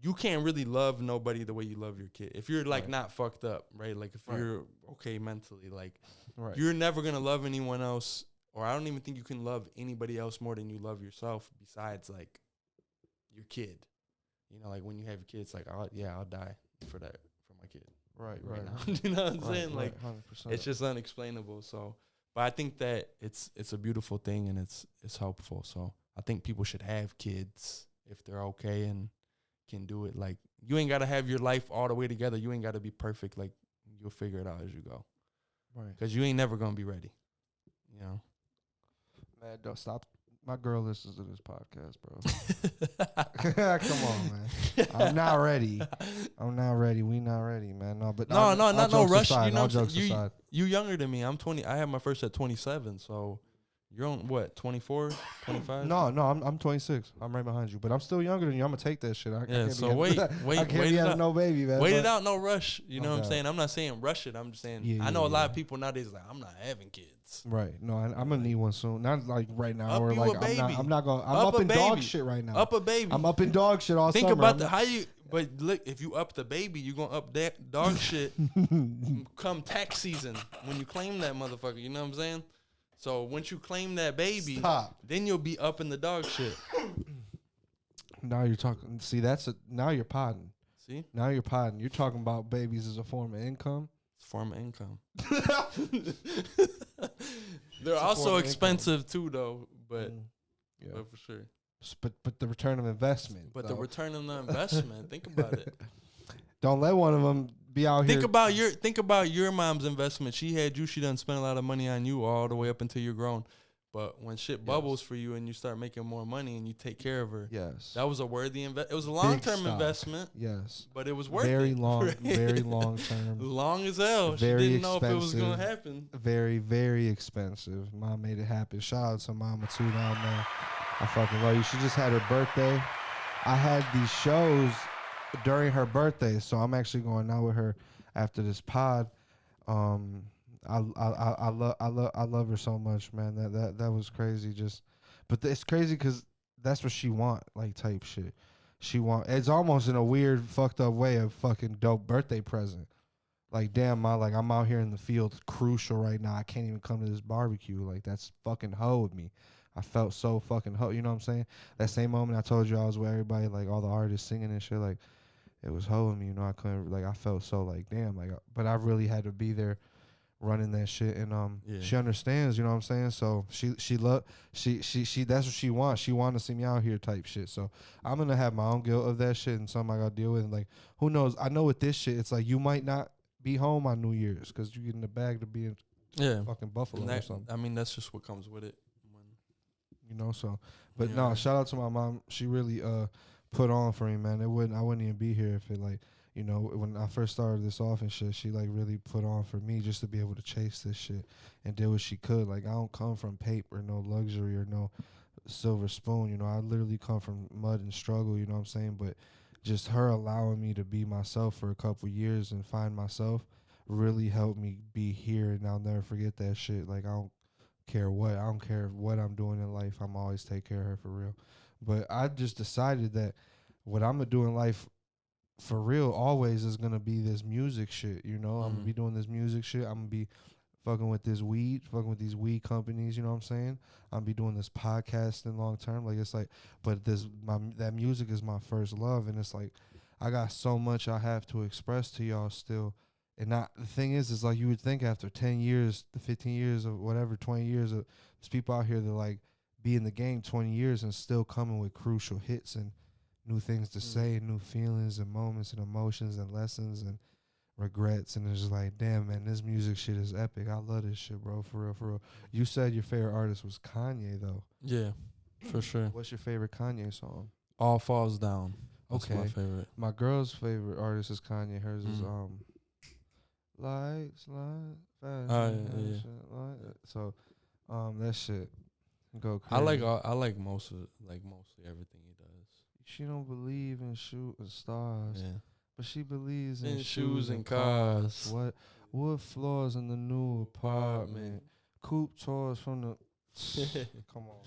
you can't really love nobody the way you love your kid. If you're like Right. not fucked up, right? Like if Right. you're okay mentally, like Right. you're never gonna love anyone else, or I don't even think you can love anybody else more than you love yourself besides like your kid. Like when you have your kids, like I'll die for my kid. Right. Now. You know what I'm saying? Right, Like 100%. it's just unexplainable. So, but I think that it's a beautiful thing and it's helpful. So I think people should have kids if they're okay and can do it. Like you ain't gotta have your life all the way together. You ain't gotta be perfect. Like you'll figure it out as you go. Right. Because you ain't never gonna be ready. Man, don't stop. My girl listens to this podcast, bro. Come on, man. I'm not ready. We not ready, man. No, but not no jokes rush. aside, You know all what I'm jokes saying? aside. You younger than me. I'm 20. I had my first at 27. So you're on what? 24, 25? No, I'm 26. I'm right behind you, but I'm still younger than you. I'm gonna take that shit. I Yeah. can't So be wait I can't wait be it having up. no baby, man. Wait but- it out, no rush. You know what I'm Okay. saying? I'm not saying rush it. I'm just saying Yeah, I know yeah, a lot yeah. of people nowadays like I'm not having kids. Right. No, I'm gonna need one soon. Not like right now, Up or you like a baby. I'm not gonna. I'm Up up a in dog baby. shit right now. Up a baby. I'm up in dog shit all Think summer. about how you. But look, if you up the baby, you gonna up that dog shit. Come tax season when you claim that motherfucker. You know what I'm saying? So once you claim that baby, Stop. then you'll be up in the dog shit. Now you're talking. See, now you're podding. See, Now you're podding. You're talking about babies as a form of income. it's a form of income. They're It's a also form of expensive too, though. But Yeah. but for sure. But the return of investment. But though. the return on the investment. Think about it. Don't let one of them be out Think here. about your mom's investment. She had you. She done spent a lot of money on you all the way up until you're grown. But when shit bubbles for you and you start making more money and you take care of her, Yes. that was a worthy investment. It was a long-term stock. investment, Yes. but it was worth Very it. long. right? Very long term. Long as hell. Very She didn't know if it was gonna expensive. happen. Very, very expensive. Mom made it happen. Shout out to Mama too, now, man. I fucking love you. She just had her birthday. I had these shows during her birthday, so I'm actually going out with her after this pod. I love her so much, man. That was crazy. But it's crazy because that's what she want, like type shit. It's almost in a weird, fucked up way a fucking dope birthday present. Like, damn, I'm out here in the field, crucial right now. I can't even come to this barbecue. Like, that's fucking hoe with me. I felt so fucking hoe. You know what I'm saying? That same moment I told you I was with everybody, like all the artists singing and shit, like it was hoe with me. You know, I couldn't, like, I felt so like, damn, like, but I really had to be there running that shit. And she understands, you know what I'm saying? So she that's what she wants. She wanted to see me out here type shit. So I'm gonna have my own guilt of that shit and something I gotta deal with. And like, who knows? I know with this shit, it's like you might not be home on New Year's because you get in the bag to be in fucking Buffalo And or that, something. I mean, that's just what comes with it. You know, so but Yeah. no, shout out to my mom. She really put on for me, man. I wouldn't even be here if it, like, you know, when I first started this off and shit, she like really put on for me just to be able to chase this shit and do what she could. Like, I don't come from paper, no luxury or no silver spoon. You know, I literally come from mud and struggle. You know what I'm saying? But just her allowing me to be myself for a couple years and find myself really helped me be here. And I'll never forget that shit. Like, I don't care what. I don't care what I'm doing in life. I'm always take care of her for real. But I just decided that what I'm gonna do in life for real always is gonna be this music shit. You know, I'm gonna be doing this music shit. I'm gonna be fucking with this weed, fucking with these weed companies. You know what I'm saying? I'm gonna be doing this podcasting long term. Like, it's like, but that music is my first love, and it's like I got so much I have to express to y'all still. And not the thing is like you would think after 10 years, the 15 years of whatever, 20 years of there's people out here that like be in the game 20 years and still coming with crucial hits and new things to say and new feelings and moments and emotions and lessons and regrets. And it's just like, damn, man, this music shit is epic. I love this shit, bro, for real, for real. You said your favorite artist was Kanye, though. Yeah, for sure. What's your favorite Kanye song? All Falls Down. That's Okay. my favorite. My girl's favorite artist is Kanye. Hers is Lights, fashion, yeah. light. So, that shit go crazy. I like mostly everything he does. She don't believe in shooting stars, Yeah. but she believes in In shoes and cars. What wood floors in the new apartment? Coupe tours from the. Come on.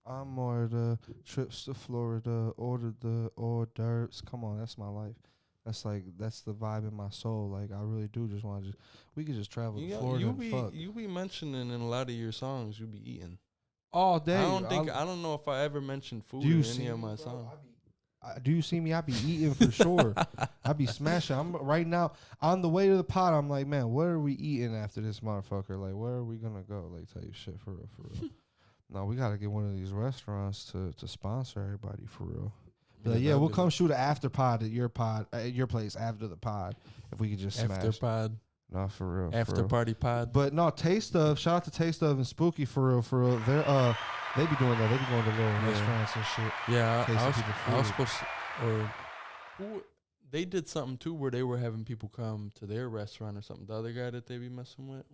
I'm more the trips to Florida, ordered the hors d'oeuvres. Come on, that's my life. That's the vibe in my soul. Like, I really do just want to we could just travel to Florida and fuck. You be mentioning in a lot of your songs, you be eating. All day. I don't know if I ever mentioned food in any of my songs. Do you see me? I be eating for sure. I be smashing. I'm right now on the way to the pot. I'm like, man, what are we eating after this motherfucker? Like, where are we gonna go? Like, tell you shit for real, for real. No, we gotta get one of these restaurants to sponsor everybody for real. Be like, yeah, we'll come shoot an after pod at your place after the pod if we could just smash. After pod. No, for real. After party pod. But no, Taste of, shout out to Taste of and Spooky for real, for real. They be doing that. They be going to little restaurants and shit. Yeah, Tasting I was supposed to, they did something too where they were having people come to their restaurant or something. The other guy that they be messing with,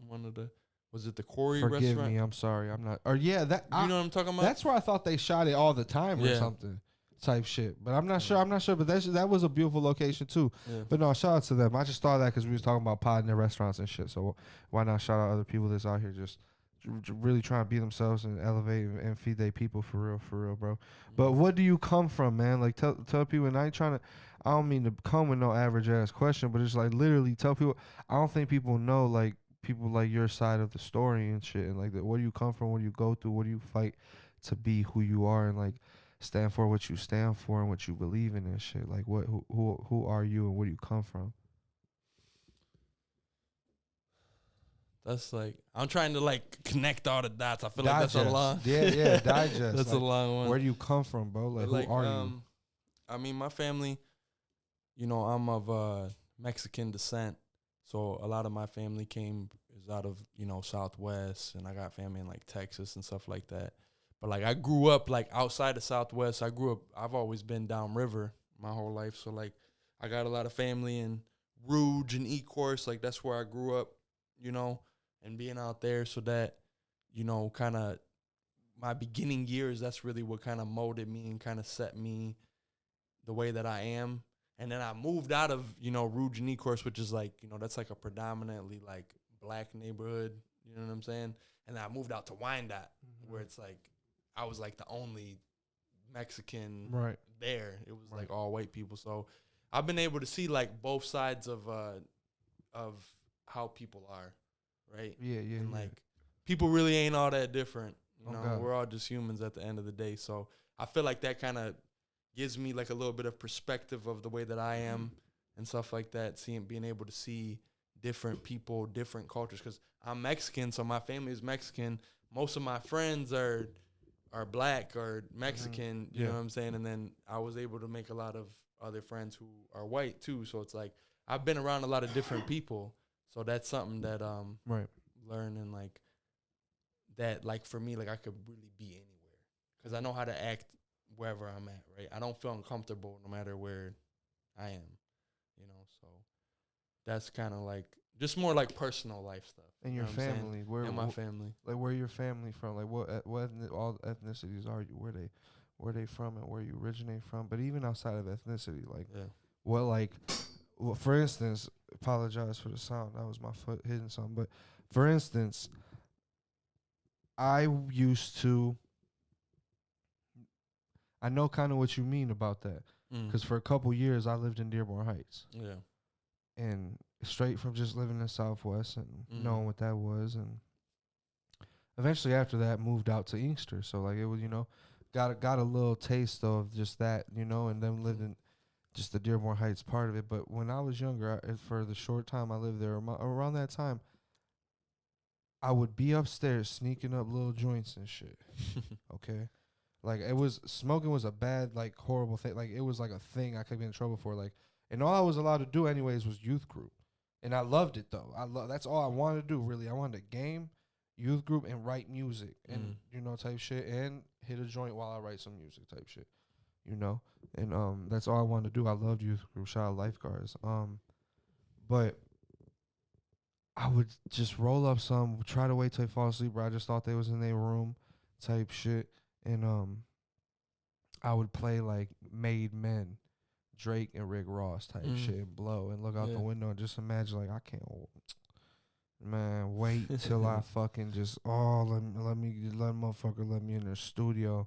was it the Corey restaurant? Forgive me, I'm sorry, I'm not. Or yeah, that you know what I'm talking about? That's where I thought they shot it all the time or something. Type shit, but I'm not sure. But that was a beautiful location too. Yeah. But no, shout out to them. I just thought that because we was talking about pod in their restaurants and shit. So why not shout out other people that's out here just really trying to be themselves and elevate and feed their people for real, bro. But what do you come from, man? Like tell people. And I don't mean to come with no average ass question, but it's like literally tell people. I don't think people know like people like your side of the story and shit. And like where do you come from? What do you go through? What do you fight to be who you are? And like stand for what you stand for and what you believe in and shit. Like who are you and where do you come from? That's like I'm trying to like connect all the dots. I feel like that's a long digest. That's like, a long one. Where do you come from, bro? Like who are you? I mean, my family, you know, I'm of Mexican descent, so a lot of my family is out of, you know, Southwest, and I got family in like Texas and stuff like that. But like I grew up like outside of Southwest. I've always been downriver my whole life. So like I got a lot of family in Rouge and Ecorse. Like that's where I grew up, you know, and being out there. So that, you know, kind of my beginning years, that's really what kind of molded me and kind of set me the way that I am. And then I moved out of, you know, Rouge and Ecorse, which is like, you know, that's like a predominantly like black neighborhood. You know what I'm saying? And then I moved out to Wyandotte, where it's like, I was like the only Mexican there. It was like all white people. So I've been able to see like both sides of how people are, right? Yeah. And like people really ain't all that different. You know, we're all just humans at the end of the day. So I feel like that kind of gives me like a little bit of perspective of the way that I am and stuff like that. Being able to see different people, different cultures, because I'm Mexican, so my family is Mexican. Most of my friends are black or Mexican, you know what I'm saying? And then I was able to make a lot of other friends who are white too. So it's like I've been around a lot of different people. So that's something that learning like that, like for me, like I could really be anywhere because I know how to act wherever I'm at, right? I don't feel uncomfortable no matter where I am, you know? So that's kind of like just more like personal life stuff. And you your know what I'm saying? family, where And my wh- family. like where your family from? Like all ethnicities are you? Where they from and where you originate from? But even outside of ethnicity, like Yeah. what like, well, for instance, apologize for the sound. That was my foot hitting something. But for instance, I used to. I know kind of what you mean about that, because for a couple years I lived in Dearborn Heights, Yeah. and straight from just living in Southwest and knowing what that was, and eventually after that moved out to Inkster. So like it was, got a little taste of just that, and then lived in just the Dearborn Heights part of it. But when I was younger, for the short time I lived there, around that time, I would be upstairs sneaking up little joints and shit. Okay. Like smoking was a bad, like horrible thing. Like it was like a thing I could get in trouble for. Like, and all I was allowed to do anyways was youth group. And I loved it though. That's all I wanted to do really. I wanted to game, youth group, and write music and, type shit, and hit a joint while I write some music type shit, and that's all I wanted to do. I loved youth group, shout out lifeguards. But I would just roll up some, try to wait till they fall asleep, bro. I just thought they was in their room type shit. And I would play like Made Men, Drake and Rick Ross type shit, and blow and look out the window and just imagine like I can't, man, wait till I fucking just let motherfucker let me in the studio,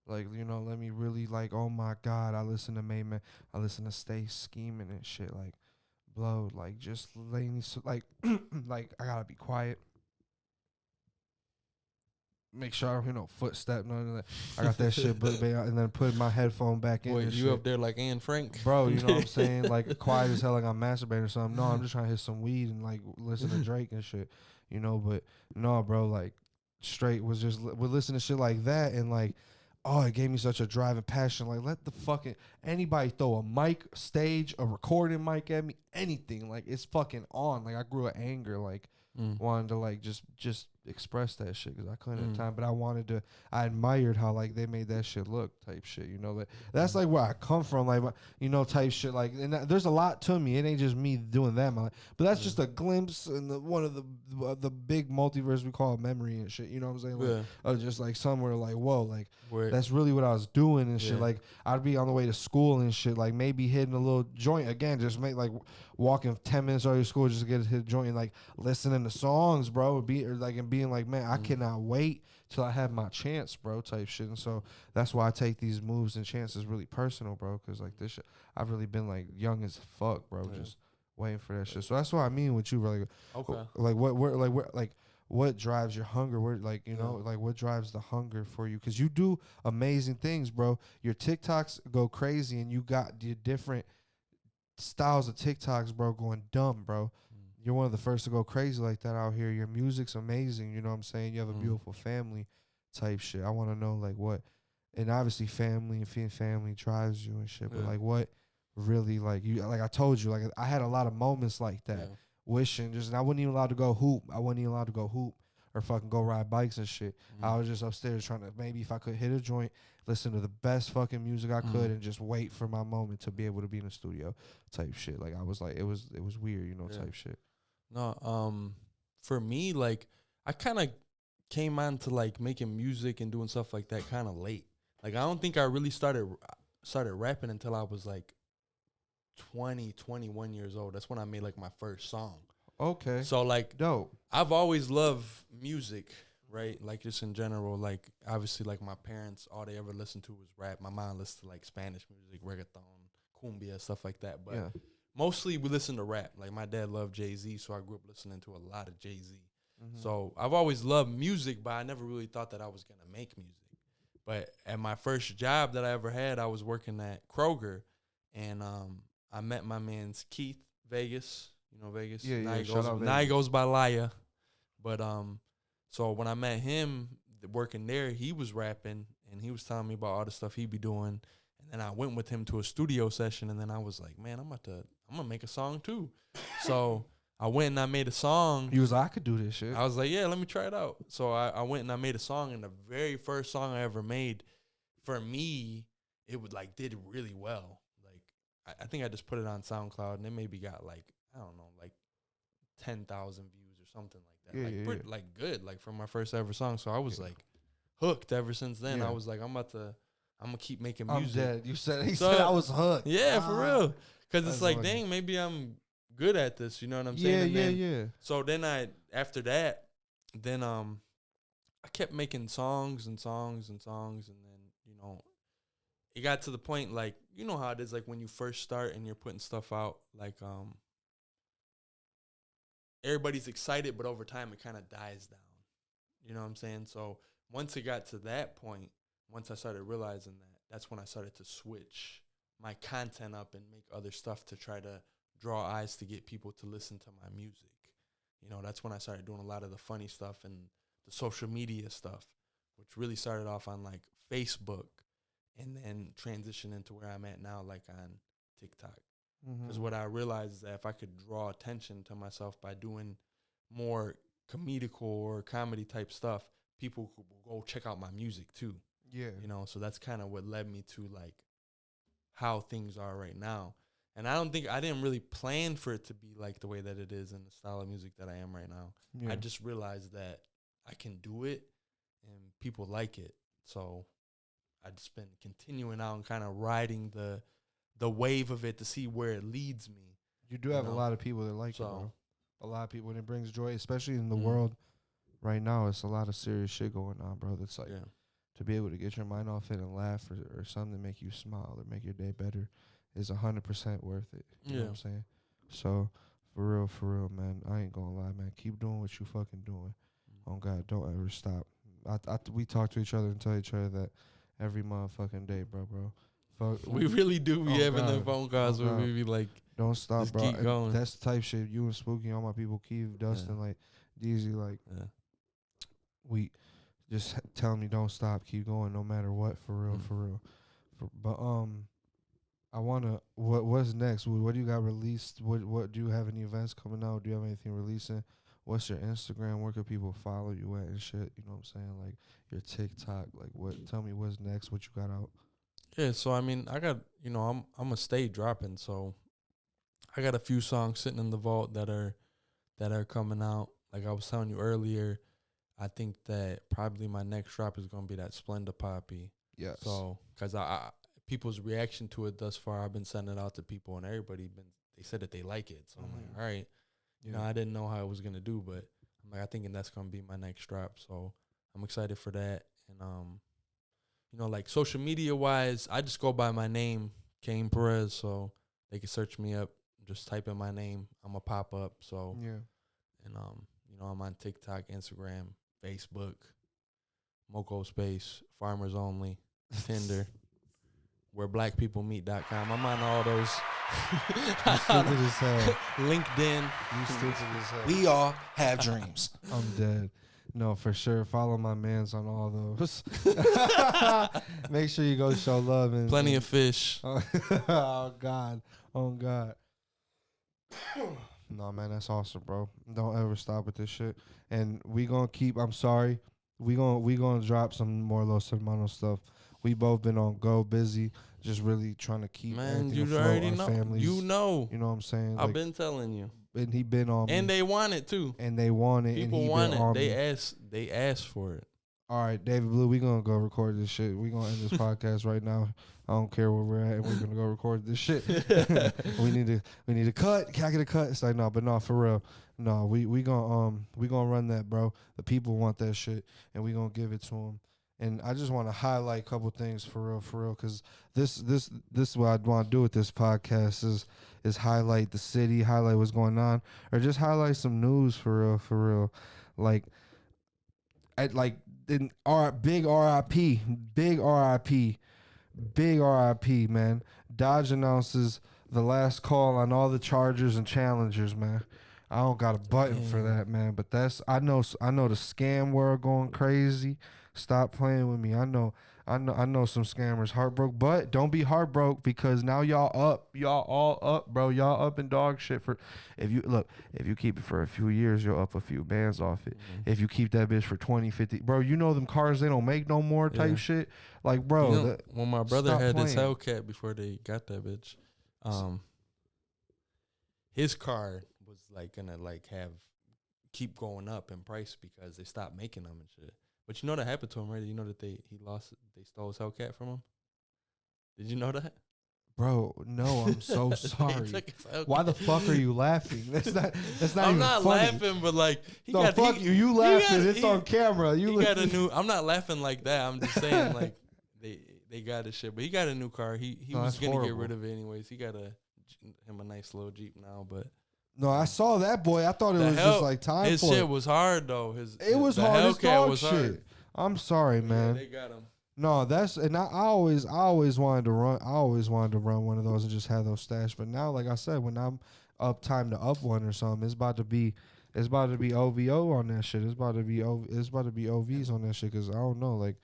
like let me really like, oh my God, I listen to Made Men, I listen to Stay Scheming and shit, like blow, like just lay me like like I gotta be quiet. Make sure I don't footstep, none of that. I got that shit, and then put my headphone back in. Boy, you shit. up there like Anne Frank, bro? You know what I'm saying? Like quiet as hell, like I'm masturbating or something. No, I'm just trying to hit some weed and like listen to Drake and shit. But no, bro, like straight was just would listen to shit like that, and like, oh, it gave me such a drive and passion. Like, let the fucking anybody throw a mic, stage, a recording mic at me, anything. Like, it's fucking on. Like, I grew an anger, like wanted to like just express that shit because I couldn't at the time, but I admired how like they made that shit look type shit, like that's like where I come from, like type shit, like, and there's a lot to me. It ain't just me doing that, but that's just a glimpse in one of the big multiverse we call memory and shit. You know what I'm saying? Like, just like somewhere like, whoa, like that's really what I was doing and shit. Like I'd be on the way to school and shit, like maybe hitting a little joint again, just make like walking 10 minutes out of your school just to get a hit joint and like listening to songs, bro, and being like, man, I cannot wait till I have my chance, bro, type shit. And so that's why I take these moves and chances really personal, bro, because like this shit, I've really been like young as fuck, bro, just waiting for that shit. So that's what I mean with you, bro. Like what drives your hunger? Where like like what drives the hunger for you? Because you do amazing things, bro. Your TikToks go crazy, and you got the different styles of TikToks, bro, going dumb, bro. You're one of the first to go crazy like that out here. Your music's amazing, you know what I'm saying? You have a beautiful family type shit. I want to know like what, and obviously family drives you and shit, but like what really like you, like I told you, like I had a lot of moments like that, wishing just, and I wasn't even allowed to go hoop. Or fucking go ride bikes and shit. I was just upstairs trying to, maybe if I could hit a joint, listen to the best fucking music I could, and just wait for my moment to be able to be in the studio type shit. Like I was like, it was weird, type shit. No, for me, like I kind of came on to like making music and doing stuff like that kind of late. Like I don't think I really started rapping until I was like 20, 21 years old. That's when I made like my first song. Okay. So like, dope. I've always loved music, right? Like just in general, like obviously like my parents, all they ever listened to was rap. My mom listened to like Spanish music, reggaeton, cumbia, stuff like that. But mostly we listen to rap. Like my dad loved Jay-Z, so I grew up listening to a lot of Jay-Z. So I've always loved music, but I never really thought that I was going to make music. But at my first job that I ever had, I was working at Kroger, and I met my man's Keith Vegas. You know Vegas? Yeah, now he goes by Laya. But so when I met him working there, he was rapping, and he was telling me about all the stuff he'd be doing. And then I went with him to a studio session, and then I was like, man, I'm gonna make a song too. So I went and I made a song. You was like, I could do this shit. I was like, yeah, let me try it out. So I went and I made a song, and the very first song I ever made, for me, it would like did really well. Like I think I just put it on SoundCloud, and it maybe got like, I don't know, like 10,000 views or something like that. Yeah, Like, yeah, pretty, yeah. like good, like from my first ever song. So I was Yeah. like hooked ever since then. Yeah. I was like, I'm gonna keep making I'm music. dead. You said he So- said I was hooked. Yeah, for real. Cause That's it's like, funny. dang, maybe I'm good at this. You know what I'm saying? Yeah, And yeah, then- yeah. So then after that, then I kept making songs and songs and songs, and then it got to the point, like, you know how it is, like when you first start and you're putting stuff out, like everybody's excited, but over time it kind of dies down. You know what I'm saying? So once it got to that point, once I started realizing that, that's when I started to switch my content up and make other stuff to try to draw eyes to get people to listen to my music. You know, that's when I started doing a lot of the funny stuff and the social media stuff, which really started off on like Facebook and then transitioned into where I'm at now, like on TikTok. Because what I realized is that if I could draw attention to myself by doing more comedical or comedy type stuff, people could go check out my music too. Yeah. You know, so that's kind of what led me to like how things are right now. And I didn't really plan for it to be like the way that it is in the style of music that I am right now. Yeah. I just realized that I can do it and people like it. So I just been continuing out and kind of riding the wave of it to see where it leads me. You do have a know? lot of people that like it, So- bro. A lot of people, when it brings joy, especially in the Mhm. world right now, it's a lot of serious shit going on, bro. That's like, Yeah. to be able to get your mind off it and laugh or something to make you smile or make your day better is 100% worth it. You know what Yeah. I'm saying? So, for real, man, I ain't gonna lie, man. Keep doing what you fucking doing. Oh, God, don't ever stop. We talk to each other and tell each other that every motherfucking day, bro. Fuck, We really do be Oh, having the God. phone calls Oh, where God. we be like, don't stop, just bro. keep And going. that's the type shit. You and Spooky, all my people, Keith, Dustin, like, Deezy, like, yeah. we just tell me don't stop, keep going, no matter what. For real, Mm. for real. But I wanna. What's next? What do you got released? What do you have any events coming out? Do you have anything releasing? What's your Instagram? Where can people follow you at and shit? You know what I'm saying? Like your TikTok. Like what? Tell me what's next. What you got out? Yeah, so I mean, I got, I'm gonna stay dropping, so I got a few songs sitting in the vault that are coming out. Like I was telling you earlier, I think that probably my next drop is gonna be that Splenda Poppy. Yes. So, cause I people's reaction to it thus far, I've been sending it out to people, and they said that they like it. So I'm like, all right, I didn't know how it was gonna do, but I'm like, I think that's gonna be my next drop. So I'm excited for that, and like social media wise, I just go by my name, Kane Perez, so they can search me up. Just type in my name, I'm a pop up. So Yeah. and I'm on TikTok, Instagram, Facebook, Moco Space, Farmers Only, Tinder, whereblackpeoplemeet.com. I'm on all those. You stupid as hell. LinkedIn. You stupid as hell. We all have dreams. I'm dead. No, for sure. Follow my mans on all those. Make sure you go show love and Plenty of fish. Oh God. Oh God. No, man, that's awesome, bro. Don't ever stop with this shit. And we gonna keep. I'm sorry. We gonna drop some more Los Hermanos stuff. We both been on go busy, just really trying to keep Man, everything you afloat, already our know. families. You know. You know what I'm saying? I've Like, been telling you. and he been on And me, they want it too. and they want it. People and he want been it. on They me. asked for it. All right, David Blue, we gonna go record this shit. We gonna end this podcast right now. I don't care where we're at, and we're gonna go record this shit. we need to cut. Can I get a cut? It's like no, but no, for real. No, we gonna run that, bro. The people want that shit, and we gonna give it to them. And I just want to highlight a couple things for real, because this is what I want to do with this podcast is highlight the city, highlight what's going on, or just highlight some news for real. Like big RIP, man. Dodge announces the last call on all the Chargers and Challengers, man. I don't got a button for that, man. But I know the scam world going crazy. Stop playing with me. I know some scammers heartbroken, but don't be heartbroken because now y'all all up, bro. Y'all up in dog shit for if you keep it for a few years, you'll up a few bands off it. If you keep that bitch for 20, 50, bro, you know them cars they don't make no more type Yeah. shit. Like, bro, when my brother stop had his playing. Hellcat before they got that bitch, his car was like gonna like keep going up in price because they stopped making them and shit. But you know that happened to him, right? You know that they stole his Hellcat from him. Did you know that? Bro, no, I'm so They sorry. took his Hellcat. Why the fuck are you laughing? That's not I'm even not funny. laughing, but like No, fuck you. You laughing. It's on camera. He You got a new. I'm not laughing like that. I'm just saying like they got his shit, but he got a new car. He No, was that's gonna horrible. get rid of it anyways. He got him a nice little Jeep now, but No, I saw that boy. I thought it the was hell- just like time his for shit it. was hard though. It was the hard as Hellcat dog was shit. hard. I'm sorry, man. Yeah, they got him. No, that's and I always wanted to run. I always wanted to run one of those and just have those stashed. But now, like I said, when I'm time to up one or something, it's about to be OVO on that shit. It's about to be OVs on that shit. Cause I don't know, like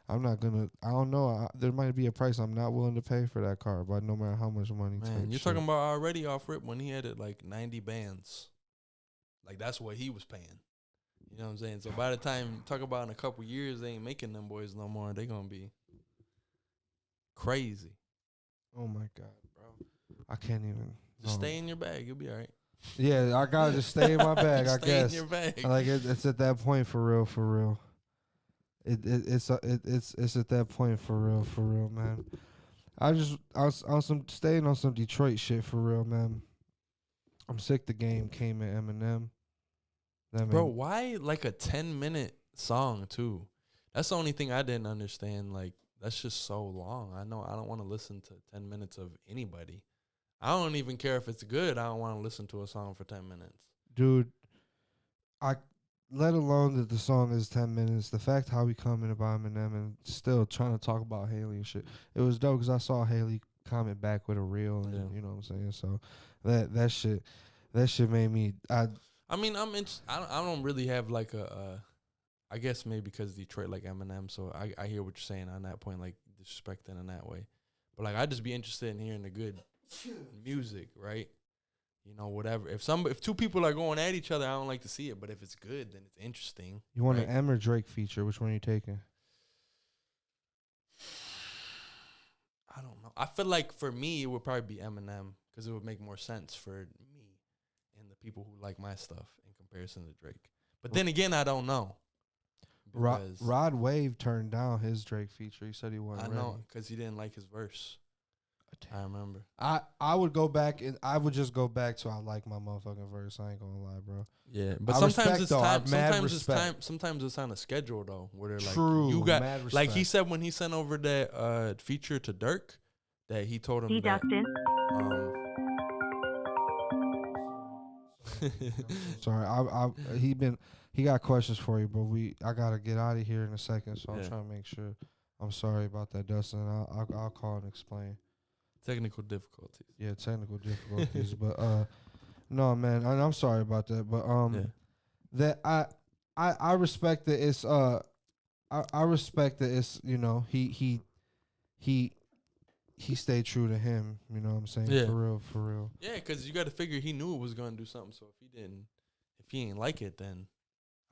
I'm not gonna. I don't know. There might be a price I'm not willing to pay for that car, but no matter how much money. Man, you're talking about already off rip when he had it like 90 bands. Like that's what he was paying. You know what I'm saying? So by the time talk about in a couple years, they ain't making them boys no more. They gonna be crazy. Oh my god, bro! I can't even. Just no. stay in your bag. You'll be all right. Yeah, I gotta just stay in my bag. I Stay guess. in your bag. Like it's at that point for real, for real. It's at that point for real, man. I was on some staying on some Detroit shit for real, man. I'm sick. The game came at Eminem. That Bro, man- why like a 10-minute song too? That's the only thing I didn't understand. Like that's just so long. I know I don't want to listen to 10 minutes of anybody. I don't even care if it's good. I don't want to listen to a song for 10 minutes. dude, let alone that the song is 10 minutes. The fact how we comment about Eminem and still trying to talk about Haley and shit. It was dope because I saw Haley comment back with a reel, and Yeah. you know what I'm saying. So that shit made me. I mean, I don't really have like I guess maybe because Detroit like Eminem, so I hear what you're saying on that point, like disrespecting in that way. But like I'd just be interested in hearing the good music, right? You know, whatever. If two people are going at each other, I don't like to see it. But if it's good, then it's interesting. You want right? an M or Drake feature? Which one are you taking? I don't know. I feel like for me, it would probably be Eminem because it would make more sense for me and the people who like my stuff in comparison to Drake. But then again, I don't know. because- Rod Wave turned down his Drake feature. He said he wasn't I ready. know because he didn't like his verse. I remember. I would go back and I would just go back to I like my motherfucking verse. I ain't gonna lie, bro. Yeah, but I sometimes respect, it's though. I time. have mad Sometimes it's respect. time. Sometimes it's on a schedule though, where they're like, True, you got mad like he respect. said when he sent over that feature to Dirk, that he told him that. Deducted. Sorry, he got questions for you, but I gotta get out of here in a second, so I'm Yeah. trying to make sure. I'm sorry about that, Dustin. I'll call and explain. Technical difficulties. Yeah, technical difficulties, but no, man, and I'm sorry about that, but Yeah. that I respect that it's I respect that it's he stayed true to him. You know what I'm saying? Yeah. For real. Yeah, because you got to figure he knew it was gonna do something. So if he ain't like it, then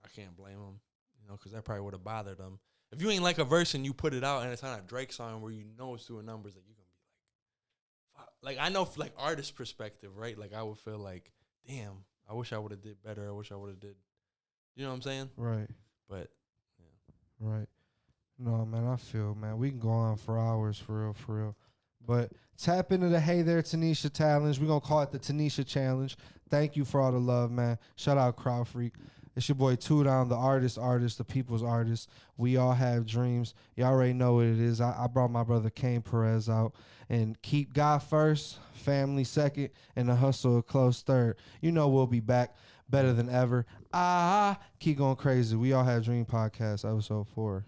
I can't blame him. You know, because that probably would have bothered him. If you ain't like a verse and you put it out and it's on a Drake song where you know it's doing numbers, that you gonna be like, fuck. Like I know, like artist perspective, right? Like I would feel like, damn, I wish I would have did better. I wish I would have did. You know what I'm saying? Right. But Right. No, man, I feel, man. We can go on for hours, for real. But tap into the Hey There Tanisha Challenge. We're going to call it the Tanisha Challenge. Thank you for all the love, man. Shout out Crowd Freak. It's your boy Two Down, the artist, the people's artist. We all have dreams. You already know what it is. I brought my brother Kane Perez out. And keep God first, family second, and the hustle a close third. You know we'll be back better than ever. Keep going crazy. We all have Dream Podcast, episode 4.